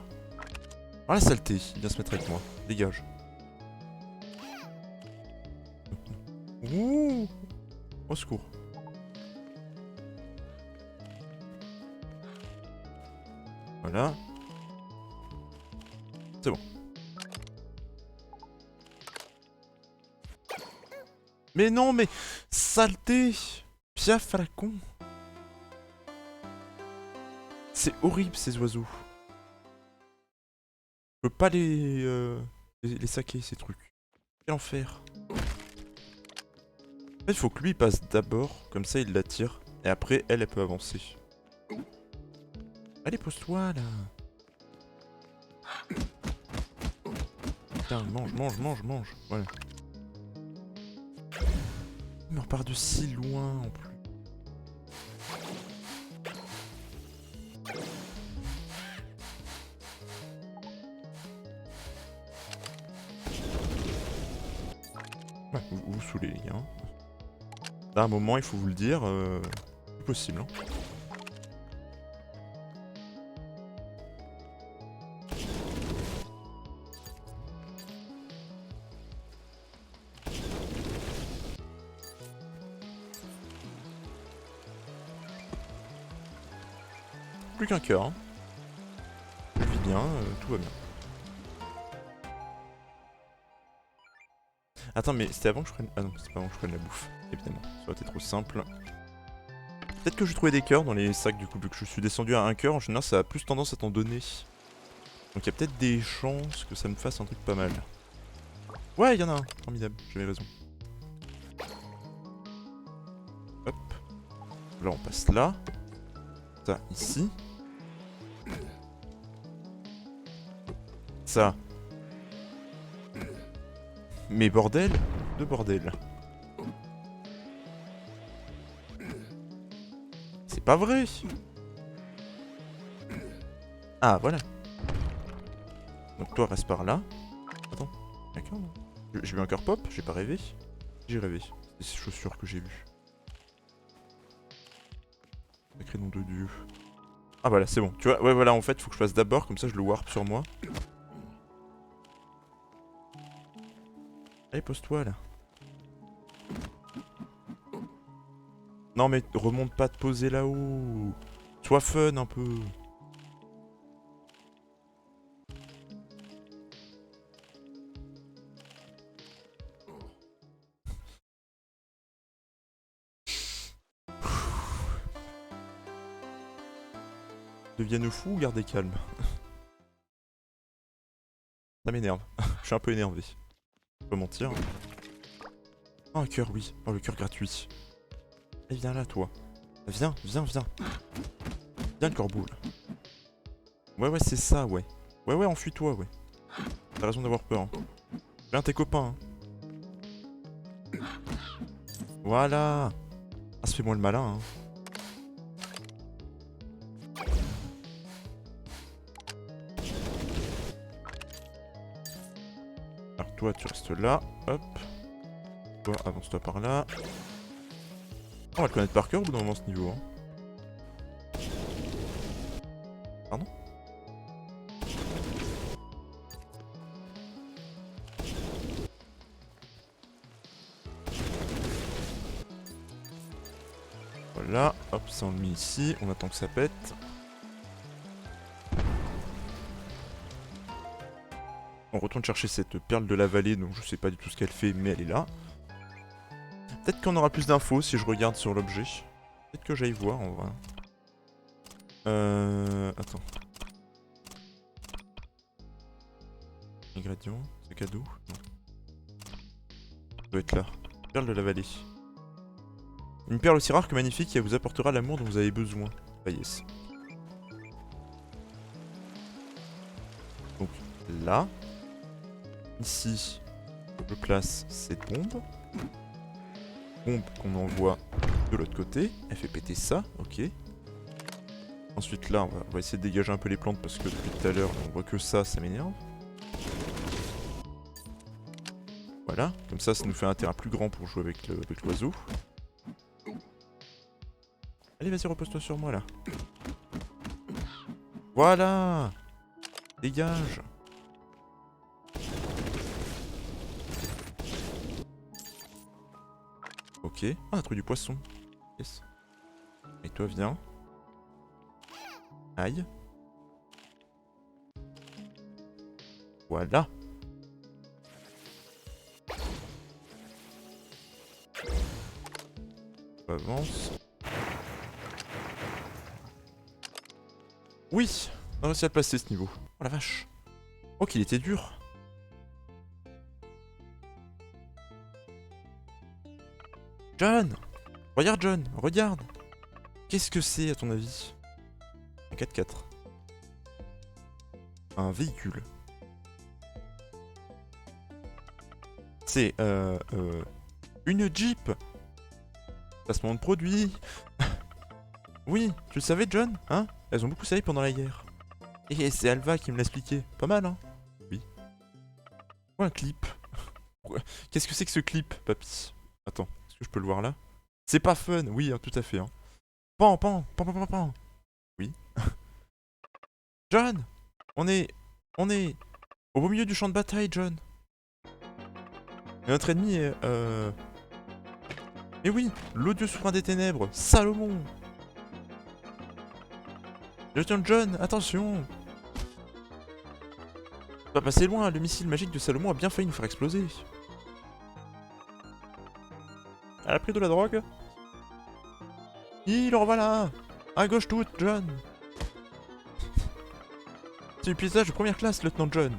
Ah la saleté, il vient se mettre avec moi. Dégage. Ouh. Au secours. Voilà. C'est bon. Mais non, mais... Saleté. Piaf à la con. C'est horrible ces oiseaux. Je peux pas les saquer ces trucs. Quel enfer. En fait, il faut que lui il passe d'abord, comme ça il l'attire. Et après, elle peut avancer. Allez, pose-toi là. Putain, mange, mange, mange, mange. Voilà. Mais on part de si loin en plus. Ouais, vous saoulez les gars. Là, à un moment, il faut vous le dire, c'est possible. Hein. plus qu'un cœur. Hein. Je vis bien, tout va bien. Attends, mais c'était avant que je prenne... Ah non, c'est pas avant que je prenne la bouffe, évidemment. Ça aurait été trop simple. Peut-être que j'ai trouvé des cœurs dans les sacs du coup, vu que je suis descendu à un cœur, en général ça a plus tendance à t'en donner. Donc il y a peut-être des chances que ça me fasse un truc pas mal. Ouais, il y en a un, formidable, j'avais raison. Hop. Là on passe là. Ça, ici. Ça. Mais bordel de bordel. C'est pas vrai. Ah, voilà. Donc toi, reste par là. Attends, d'accord, non? J'ai vu un cœur pop, j'ai pas rêvé. J'ai rêvé. C'est ces chaussures que j'ai vues. Sacré nom de Dieu. Ah voilà, c'est bon. Tu vois, ouais, voilà, en fait, faut que je fasse d'abord, comme ça je le warp sur moi. Allez, pose-toi là. Non mais remonte pas de poser là-haut. Sois fun un peu. Devienne fou ou gardez calme. Ça m'énerve. Je suis un peu énervé. Je peux mentir. Oh, un cœur, oui. Oh, le cœur gratuit. Allez, viens là, toi. Viens, viens, viens. Viens, le corbeau, là. Ouais, ouais, c'est ça, ouais. Ouais, ouais, enfuis-toi, ouais. T'as raison d'avoir peur. Hein. Viens, tes copains. Hein. Voilà. Ah, ça fait moi le malin, hein. Alors, toi, tu restes là. Hop. Toi, avance-toi par là. On va le connaître par cœur au bout d'un moment, ce niveau, hein. Pardon? Voilà, hop, ça on le met ici, on attend que ça pète. On retourne chercher cette perle de la vallée, donc je sais pas du tout ce qu'elle fait, mais elle est là. Peut-être qu'on aura plus d'infos si je regarde sur l'objet. Peut-être que j'aille voir en vrai. Attends. Ingrédients, sac à dos. Non. Ça doit être là. Perle de la vallée. Une perle aussi rare que magnifique, elle vous apportera l'amour dont vous avez besoin. Ah yes. Donc là. Ici, je place cette bombe. Bombe qu'on envoie de l'autre côté. Elle fait péter ça, ok. Ensuite là, on va essayer de dégager un peu les plantes parce que depuis tout à l'heure, on voit que ça m'énerve. Voilà, comme ça nous fait un terrain plus grand pour jouer avec l'oiseau. Allez, vas-y, repose-toi sur moi là. Voilà. Dégage. Ok. Ah, un truc du poisson. Yes. Et toi, viens. Aïe. Voilà. On avance. Oui, on a réussi à le passer ce niveau. Oh la vache. Oh qu'il était dur. John! Regarde John, regarde! Qu'est-ce que c'est à ton avis? Un 4x4. Un véhicule. C'est une Jeep. Placement de produit. Oui, tu le savais John, hein? Elles ont beaucoup servi pendant la guerre. Et c'est Alva qui me l'a expliqué. Pas mal, hein? Oui. Quoi un clip? Qu'est-ce que c'est que ce clip, papy? Attends, est-ce que je peux le voir là? C'est pas fun, oui, hein, tout à fait. Hein. Pan, pan, pan, pan, pan, pan. Oui. John! On est au beau milieu du champ de bataille, John. Et notre ennemi est... Eh oui, l'odieux souverain des ténèbres, Salomon. Lieutenant John, attention! Pas passer loin, le missile magique de Salomon a bien failli nous faire exploser. Elle a pris de la drogue? Il en voilà! À gauche toute, John! C'est du piégeage de première classe, lieutenant John.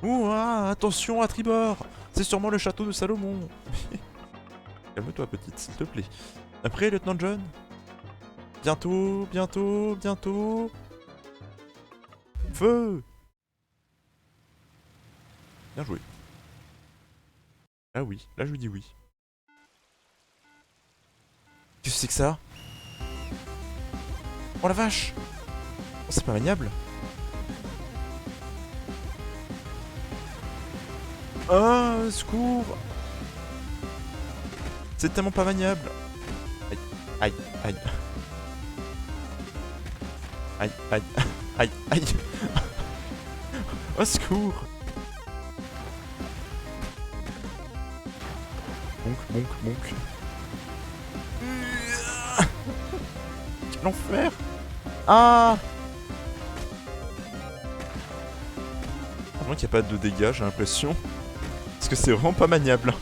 Ouah, attention à tribord! C'est sûrement le château de Salomon. Calme-toi, petite, s'il te plaît. Après, lieutenant John? Bientôt, bientôt, bientôt. Feu! Bien joué. Ah oui, là je lui dis oui. Qu'est-ce que c'est que ça? Oh la vache! Oh, c'est pas maniable. Ah, secours! C'est tellement pas maniable. Aïe, aïe, aïe. Aïe, aïe, aïe, aïe. Au secours! Bonk, bonk, bonk. Quel enfer! Ah! Heureusement qu'il n'y a pas de dégâts, j'ai l'impression. Parce que c'est vraiment pas maniable.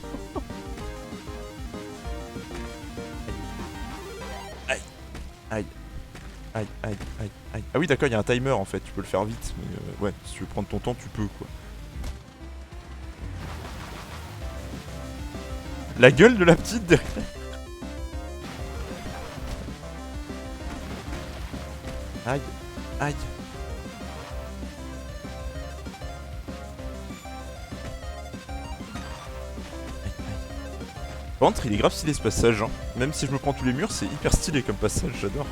Aïe, aïe, aïe, aïe, aïe, aïe. Ah oui, d'accord, il y a un timer en fait, tu peux le faire vite. Mais ouais, si tu veux prendre ton temps, tu peux quoi. La gueule de la petite derrière. Aïe, aïe. Par contre, il est grave stylé ce passage, hein. Même si je me prends tous les murs, c'est hyper stylé comme passage, j'adore.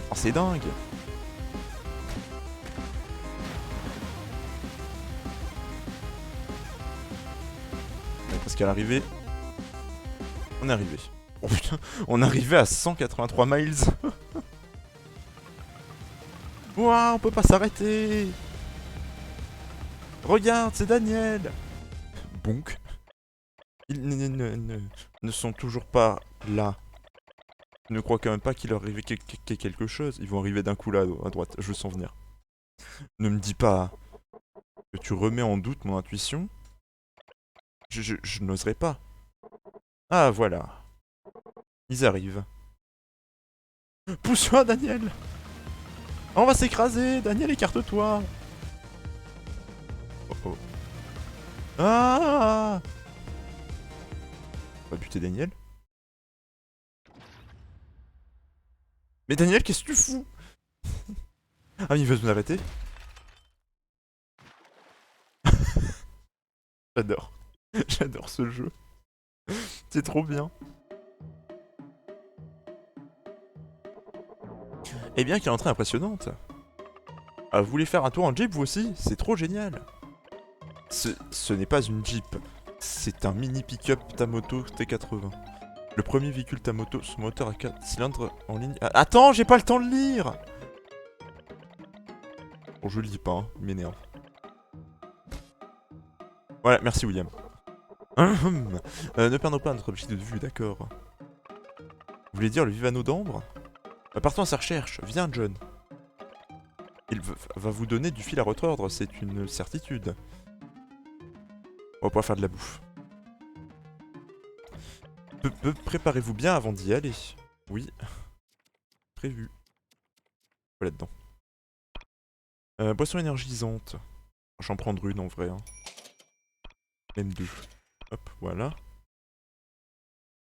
Oh, c'est dingue. Parce qu'à l'arrivée... On est arrivé. Oh putain, on est arrivé à 183 miles. Ouah, on peut pas s'arrêter. Regarde, c'est Daniel. Bonk. Ils ne sont toujours pas là. Je ne crois quand même pas qu'il leur arrivait quelque chose. Ils vont arriver d'un coup là, à droite. Je le sens venir. Ne me dis pas que tu remets en doute mon intuition. Je n'oserais pas. Ah, voilà. Ils arrivent. Pousse-toi, Daniel. On va s'écraser. Daniel, écarte-toi. Oh oh. Ah! On va buter Daniel. Mais Daniel, qu'est-ce que tu fous? Ah, mais il veut nous arrêter. J'adore. J'adore ce jeu. C'est trop bien. Eh bien, quelle entrée impressionnante. Ah, vous voulez faire un tour en Jeep, vous aussi? C'est trop génial. Ce n'est pas une Jeep. C'est un mini pick-up Tamoto T80. Le premier véhicule Tamoto sous moteur à 4 cylindres en ligne... Ah, attends, j'ai pas le temps de lire. Bon, je le lis pas, hein. Il m'énerve. Voilà, merci William. Ne perdons pas notre objectif de vue, d'accord. Vous voulez dire le Vivano d'Ambre? Partons à sa recherche. Viens, John. Il va vous donner du fil à retordre, c'est une certitude. On va pouvoir faire de la bouffe. Préparez-vous bien avant d'y aller. Oui. Prévu. Voilà dedans. Boisson énergisante. J'en prendre une en vrai. Hein. Même deux. Hop, voilà.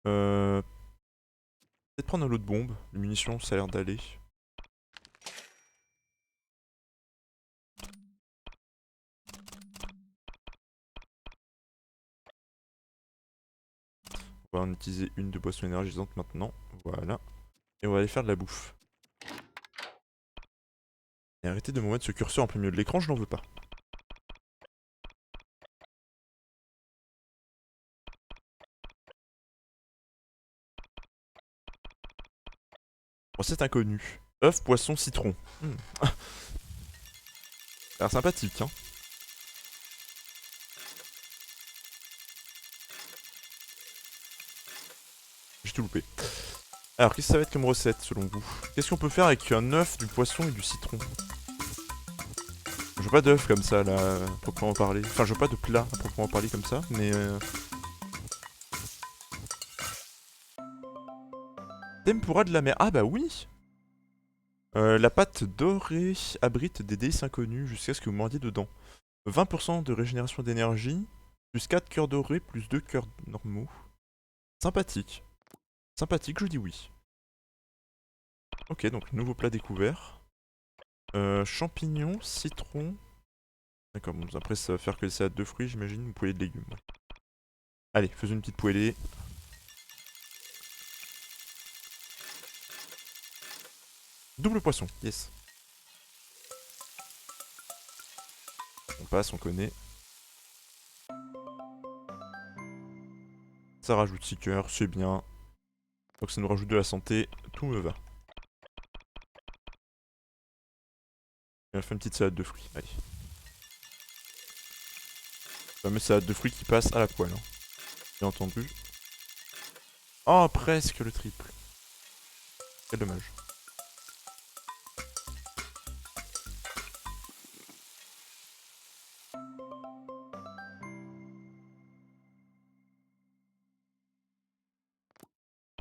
Peut-être prendre un lot de bombes. Les munitions, ça a l'air d'aller. On va en utiliser une de boisson énergisante maintenant. Voilà. Et on va aller faire de la bouffe. Et arrêtez de me mettre ce curseur en plein milieu de l'écran, je n'en veux pas. Recette inconnue. Œuf, poisson, citron. Ça a l'air sympathique, hein. J'ai tout loupé. Alors, qu'est-ce que ça va être comme recette, selon vous? Qu'est-ce qu'on peut faire avec un œuf, du poisson et du citron? Je veux pas d'œuf comme ça, là, à proprement parler. Enfin, je veux pas de plat, à proprement parler, comme ça, mais... Tempura de la mer. Ah bah oui! La pâte dorée abrite des délices inconnues jusqu'à ce que vous mordiez dedans. 20% de régénération d'énergie, plus 4 cœurs dorés, plus 2 cœurs normaux. Sympathique. Sympathique, je dis oui. Ok, donc nouveau plat découvert. Champignons, citron. D'accord, bon, après ça va faire que des salades de fruits, j'imagine, ou poêlée de légumes. Ouais. Allez, faisons une petite poêlée. Double poisson, yes. On passe, on connaît. Ça rajoute 6 cœurs, c'est bien. Donc ça nous rajoute de la santé, tout me va. Et on fait une petite salade de fruits, allez. Fameuse salade de fruits qui passe à la poêle, hein. Bien entendu. Oh, presque le triple. Quel dommage.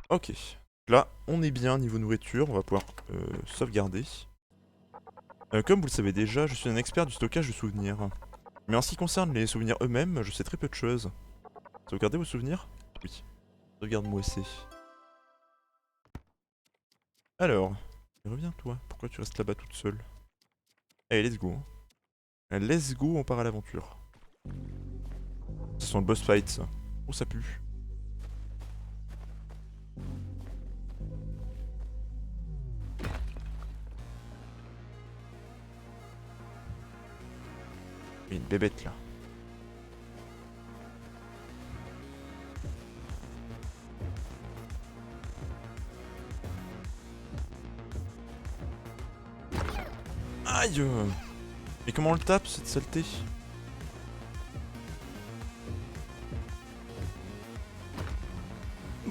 Ok. Là, on est bien niveau nourriture, on va pouvoir sauvegarder. Comme vous le savez déjà, je suis un expert du stockage de souvenirs. Mais en ce qui concerne les souvenirs eux-mêmes, je sais très peu de choses. Sauvegardez vos souvenirs? Oui. Sauvegarde-moi aussi. Alors, reviens toi, pourquoi tu restes là-bas toute seule? Allez, let's go. Let's go, on part à l'aventure. Ce sont le boss fight, ça. Oh, ça pue. Il y a une bébête là. Aïe! Mais comment on le tape cette saleté? On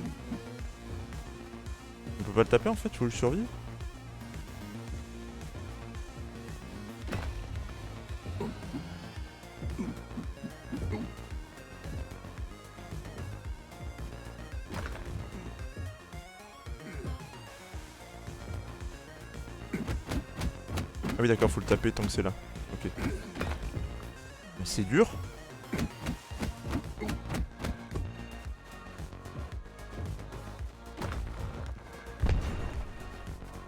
peut pas le taper en fait, faut le survivre? Ah oui d'accord, faut le taper tant que c'est là. Ok. Mais c'est dur.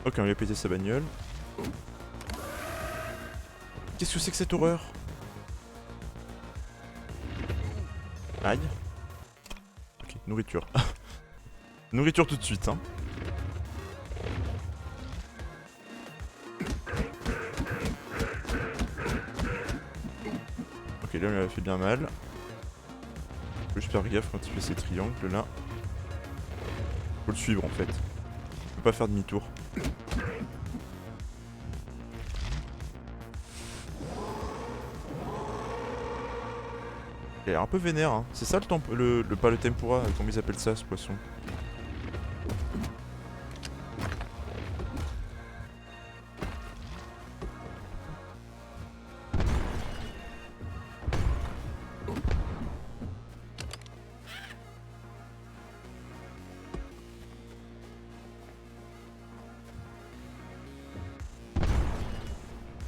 Ok, on lui a pété sa bagnole. Qu'est-ce que c'est que cette horreur? Aïe. Ok, nourriture. Nourriture tout de suite, hein. Ok, là, on lui a fait bien mal. Faut juste faire gaffe quand il fait ces triangles là. Faut le suivre en fait. Faut pas faire demi-tour. Il a l'air un peu vénère, hein. C'est ça pas le tempura, comment ils appellent ça ce poisson?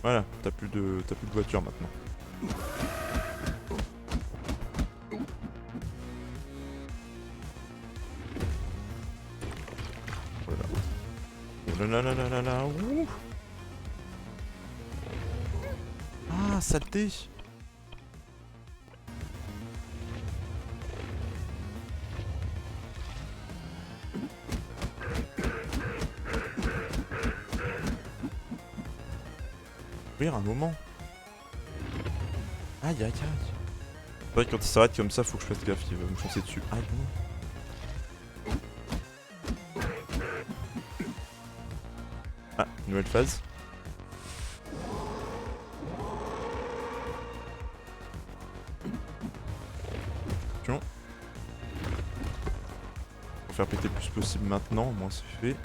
Voilà, t'as plus de voiture maintenant. Voilà. Oh là là là là là, ouh. Ah, saleté. Rire un moment. Aïe aïe aïe. C'est vrai que quand il s'arrête comme ça, faut que je fasse gaffe, il va me foncer dessus. Aïe non. Ah, nouvelle phase. Pour faire péter le plus possible maintenant, au moins c'est fait.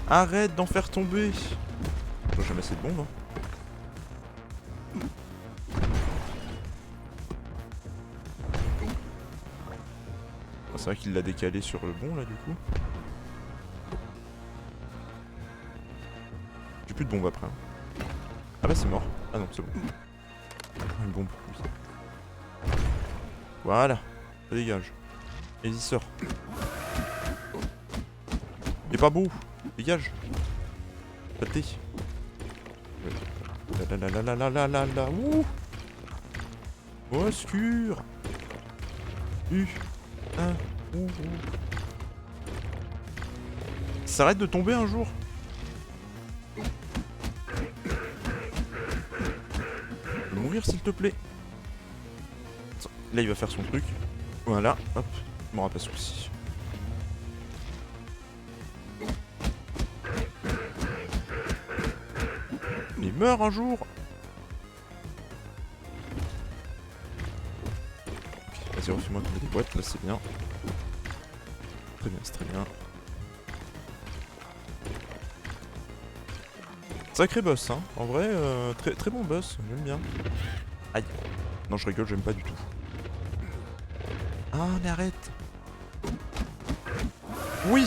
Arrête d'en faire tomber. J'ai jamais assez de bombes. Hein. C'est vrai qu'il l'a décalé sur le bon là du coup. J'ai plus de bombes après. Hein. Ah bah c'est mort. Ah non c'est bon. Une bombe. Oui. Voilà. Ça dégage. Et il sort. Il est pas beau. Dégage. Pâté. La la la la la la la la. Ouh. Obscur. Ça arrête de tomber un jour. Je vais mourir s'il te plaît. Là il va faire son truc. Voilà, hop, il m'aura pas de soucis. Il meurt un jour. Ok, vas-y refais-moi tomber des boîtes, là c'est bien. Très bien, c'est très bien. Sacré boss, hein. En vrai, très, très bon boss, j'aime bien. Aïe. Non, je rigole, j'aime pas du tout. Ah, mais arrête. Oui.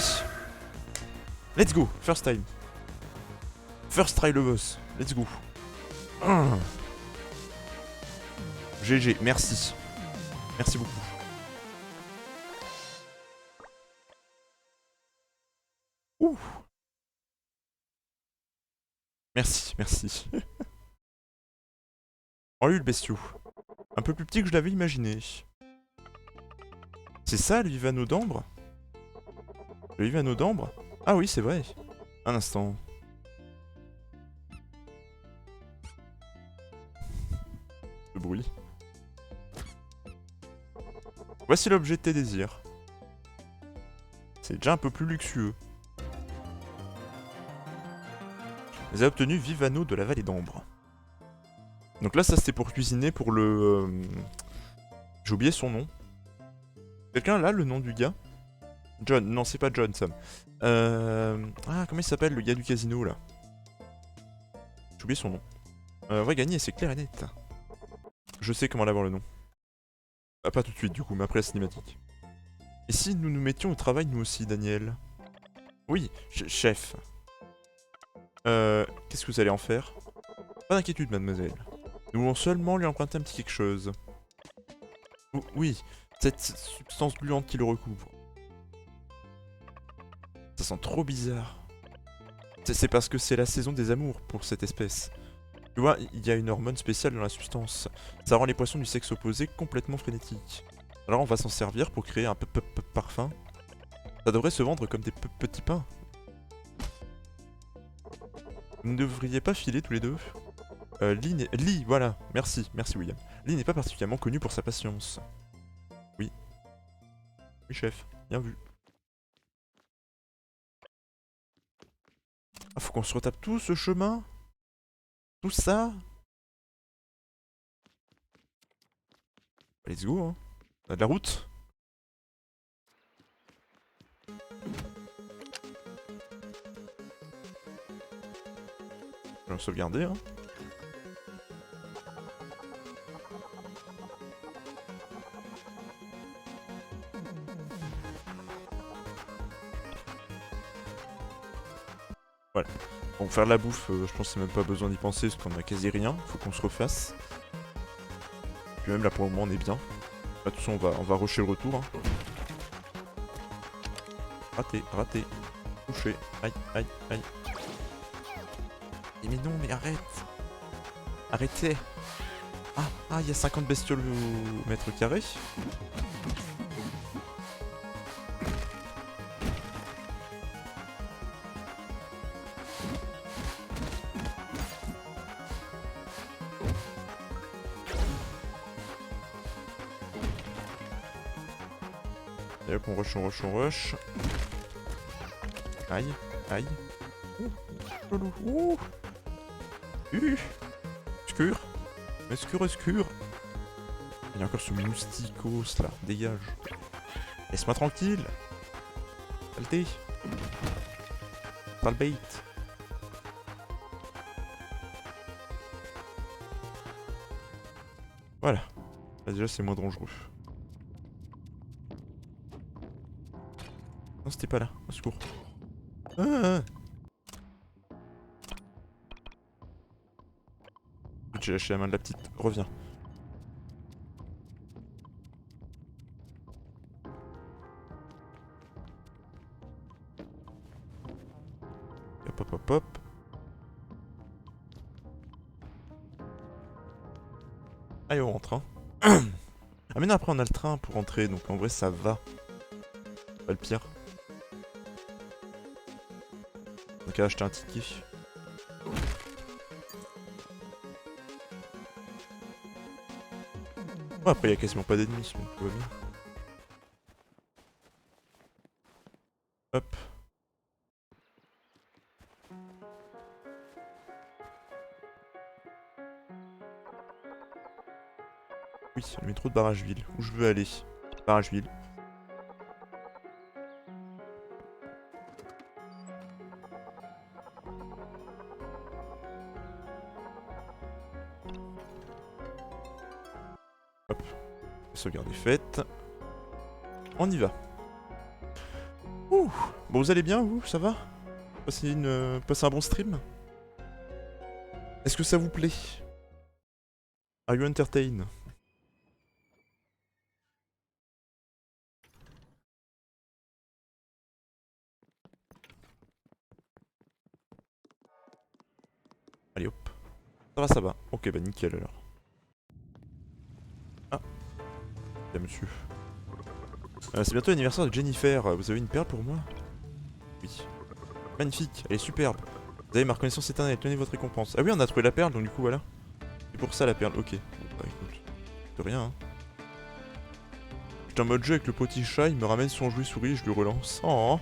Let's go, first time. First try le boss, let's go. GG, merci. Merci beaucoup. Ouh. Merci, merci. Oh lui le bestiau. Un peu plus petit que je l'avais imaginé. C'est ça le Vivano d'ambre? Le Vivano d'ambre? Ah oui c'est vrai. Un instant. Le bruit. Voici l'objet de tes désirs. C'est déjà un peu plus luxueux. Vous avez obtenu Vivano de la vallée d'ambre. Donc là ça c'était pour cuisiner pour le... J'ai oublié son nom. Quelqu'un là le nom du gars? John, non c'est pas John Sam. Ah comment il s'appelle le gars du casino là? J'ai oublié son nom. On va gagner, c'est clair et net. Je sais comment l'avoir le nom. Ah, pas tout de suite du coup, mais après la cinématique. Et si nous nous mettions au travail nous aussi, Daniel? Oui, chef. Qu'est-ce que vous allez en faire? Pas d'inquiétude, mademoiselle. Nous voulons seulement lui emprunter un petit quelque chose. Oui, cette substance gluante qui le recouvre. Ça sent trop bizarre. C'est parce que c'est la saison des amours pour cette espèce. Tu vois, il y a une hormone spéciale dans la substance. Ça rend les poissons du sexe opposé complètement frénétiques. Alors on va s'en servir pour créer un parfum. Ça devrait se vendre comme des petits pains. Vous ne devriez pas filer tous les deux. Lee, voilà. Merci William. Lee n'est pas particulièrement connu pour sa patience. Oui. Oui chef, bien vu. Ah, faut qu'on se retape tout ce chemin? Tout ça? Let's go, hein. On a de la route. Je vais sauvegarder, hein. Voilà. Bon, faire la bouffe, je pense que c'est même pas besoin d'y penser parce qu'on a quasi rien. Faut qu'on se refasse. Puis même là pour le moment on est bien. De toute façon on va rusher le retour. Hein. Raté. Touché. Aïe. Mais non, mais arrête. Arrêtez. Ah, il y a 50 bestioles au mètre carré. Et hop, on rush, on rush, on rush. Aïe, aïe. Chelou. Scure. Escure. Il y a encore ce mousticos là, dégage. Laisse-moi tranquille. Saleté. Sale bait. Voilà. Là déjà c'est moins dangereux. Non c'était pas là, au secours. J'ai lâché la main de la petite, reviens. Hop hop hop hop. Allez on rentre hein. Ah mais non après on a le train pour rentrer donc en vrai ça va. Pas le pire. Donc à acheter un ticket. Bon, après il y a quasiment pas d'ennemis donc tout va bien. Hop. Oui, le métro de Barrageville. Où je veux aller. Barrageville. Hop. Sauvegarde est faite. On y va. Ouh. Bon, vous allez bien, vous? Ça va? Passez un bon stream? Est-ce que ça vous plaît? Are you entertained? Allez hop. Ça va. Ok, bah nickel alors. Ah. Bien monsieur. C'est bientôt l'anniversaire de Jennifer. Vous avez une perle pour moi? Oui. Magnifique, elle est superbe. Vous avez ma reconnaissance éternelle, tenez votre récompense. Ah oui, on a trouvé la perle, donc du coup voilà. C'est pour ça la perle, ok. Bon, bah écoute, de rien hein. J'étais en mode jeu avec le petit chat, il me ramène son jouet souris et je lui relance. Oh.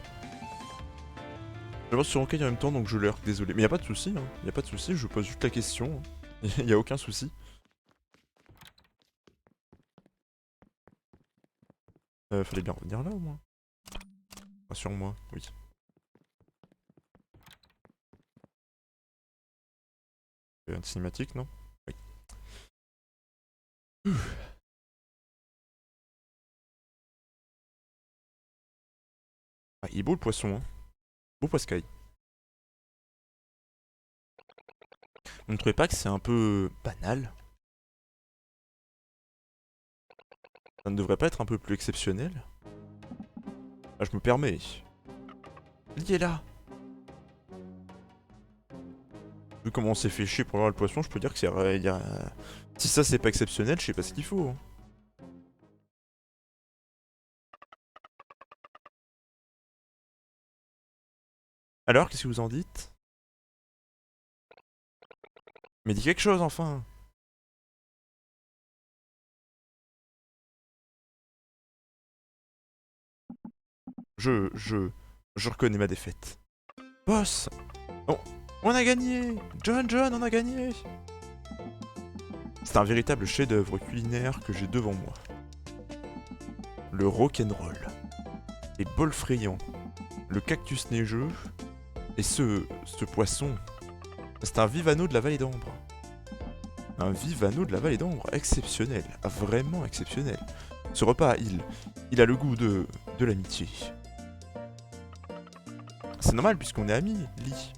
J'avance sur Rocaille en même temps donc je lurk, désolé. Mais y'a pas de soucis, hein. Y'a pas de soucis, je pose juste la question. Y'a aucun souci. Fallait bien revenir là au moins. Rassure-moi, oui. Une cinématique, non? Oui. Ah, il est beau le poisson, hein. Beau poiscaille. Vous ne trouvez pas que c'est un peu banal? Ça ne devrait pas être un peu plus exceptionnel? Ah, je me permets. Il est là. Vu comment on s'est fait chier pour voir le poisson, je peux dire que c'est... Si ça c'est pas exceptionnel, je sais pas ce qu'il faut. Hein. Alors, qu'est-ce que vous en dites? Mais dis quelque chose enfin. Je reconnais ma défaite. Boss! Oh, on a gagné! John, on a gagné! C'est un véritable chef-d'œuvre culinaire que j'ai devant moi. Le rock'n'roll, les bols frayants, le cactus neigeux, et ce poisson. C'est un vivano de la vallée d'Ambre. Un vivano de la vallée d'Ambre, exceptionnel, vraiment exceptionnel. Ce repas, il a le goût de l'amitié. C'est normal puisqu'on est amis, Lee.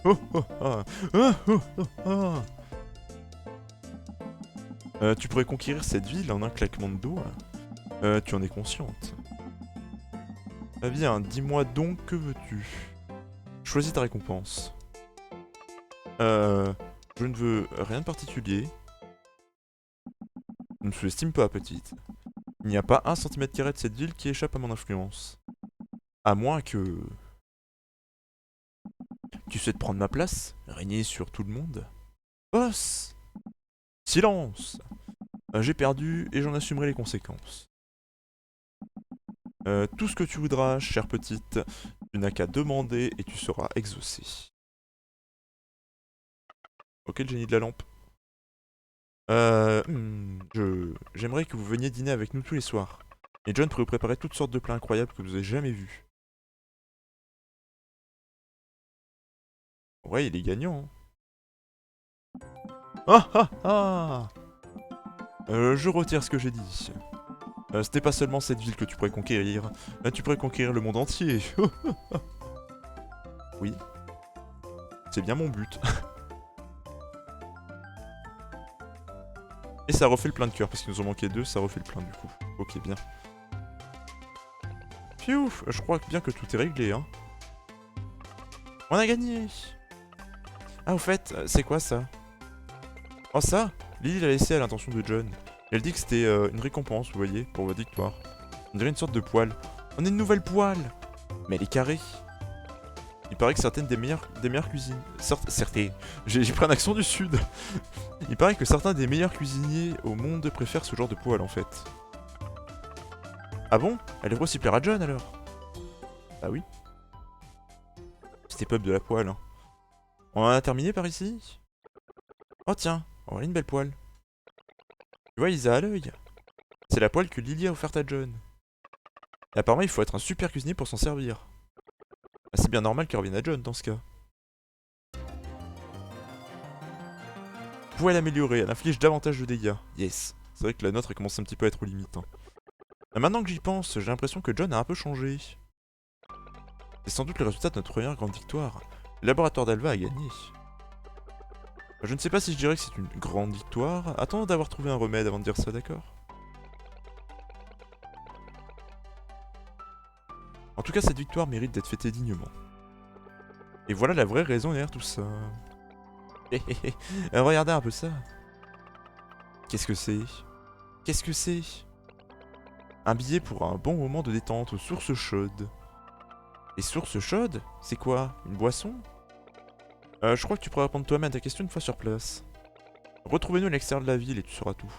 Oh oh ah oh oh oh. Tu pourrais conquérir cette ville en un claquement de doigts. Tu en es consciente. Ah bien, dis-moi donc que veux-tu. Choisis ta récompense. Je ne veux rien de particulier. Ne me sous-estime pas, petite. Il n'y a pas 1 cm² de cette ville qui échappe à mon influence. À moins que... Tu souhaites prendre ma place? Régner sur tout le monde? Boss! Silence! J'ai perdu et j'en assumerai les conséquences. Tout ce que tu voudras, chère petite, tu n'as qu'à demander et tu seras exaucé. Ok, le génie de la lampe. J'aimerais que vous veniez dîner avec nous tous les soirs. Et John pourrait vous préparer toutes sortes de plats incroyables que vous avez jamais vus. Ouais, il est gagnant. Hein. Ah ah ah. Je retire ce que j'ai dit. C'était pas seulement cette ville que tu pourrais conquérir. Tu pourrais conquérir le monde entier. Oui, c'est bien mon but. Et ça refait le plein de cœur, parce qu'il nous en manquait 2, ça refait le plein du coup. Ok, bien. Pfiou, je crois bien que tout est réglé, hein. On a gagné. Ah, au fait, c'est quoi ça? Oh ça, Lily l'a laissé à l'intention de John. Elle dit que c'était une récompense, vous voyez, pour votre victoire. On dirait une sorte de poêle. On a une nouvelle poêle. Mais elle est carrée. Il paraît que certaines des meilleures cuisines... Certaines... J'ai pris un accent du sud. Il paraît que certains des meilleurs cuisiniers au monde préfèrent ce genre de poêle en fait. Ah bon? Elle devrait aussi plaire à John alors? Bah oui. C'était pub de la poêle. Hein. On en a terminé par ici? Oh tiens, voilà une belle poêle. Tu vois Isa à l'œil? C'est la poêle que Lily a offerte à John. Et apparemment il faut être un super cuisinier pour s'en servir. Bah, c'est bien normal qu'elle revienne à John dans ce cas. Poêle améliorée, elle inflige davantage de dégâts. Yes. C'est vrai que la nôtre elle commence un petit peu à être aux limites. Hein. Maintenant que j'y pense, j'ai l'impression que John a un peu changé. C'est sans doute le résultat de notre première grande victoire. Le laboratoire d'Alva a gagné. Je ne sais pas si je dirais que c'est une grande victoire. Attends d'avoir trouvé un remède avant de dire ça, d'accord? En tout cas, cette victoire mérite d'être fêtée dignement. Et voilà la vraie raison derrière tout ça. Regardez un peu ça. Qu'est-ce que c'est? Qu'est-ce que c'est? Un billet pour un bon moment de détente aux sources chaudes. Les sources chaudes? C'est quoi? Une boisson? Je crois que tu pourras répondre toi-même à ta question une fois sur place. Retrouvez-nous à l'extérieur de la ville et tu sauras tout.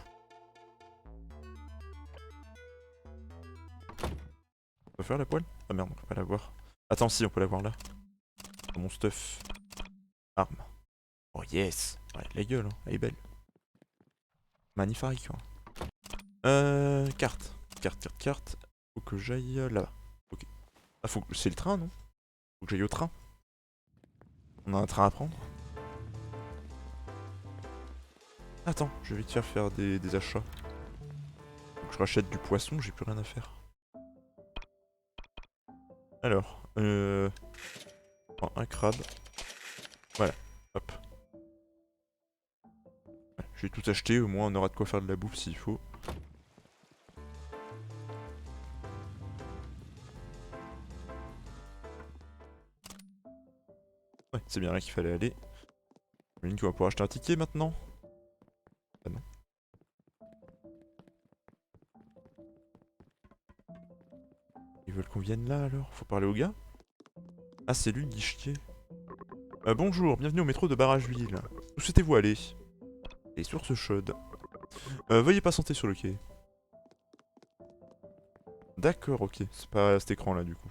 On peut faire la poêle? Ah merde, on peut pas la voir. Attends, si, on peut la voir là. Mon stuff. Arme. Oh yes! Ouais, la gueule, hein. Elle est belle. Magnifique, quoi. Carte. Carte. Faut que j'aille là-bas. Ok. Ah, faut que... C'est le train, non? Faut que j'aille au train. On a un train à prendre. Attends, je vais te faire des achats. Faut que je rachète du poisson, j'ai plus rien à faire. Alors, un crabe. Voilà, hop. Je vais tout acheter, au moins on aura de quoi faire de la bouffe s'il faut. Ouais, c'est bien là qu'il fallait aller. J'imagine qu'on va pouvoir acheter un ticket maintenant. Ah non. Ils veulent qu'on vienne là alors? Faut parler au gars? Ah, c'est lui le guichetier. Bonjour, bienvenue au métro de Barrageville. Où souhaitez-vous aller? Les sources chaudes. Veuillez patienter sur le quai. D'accord, ok. C'est pas cet écran là du coup.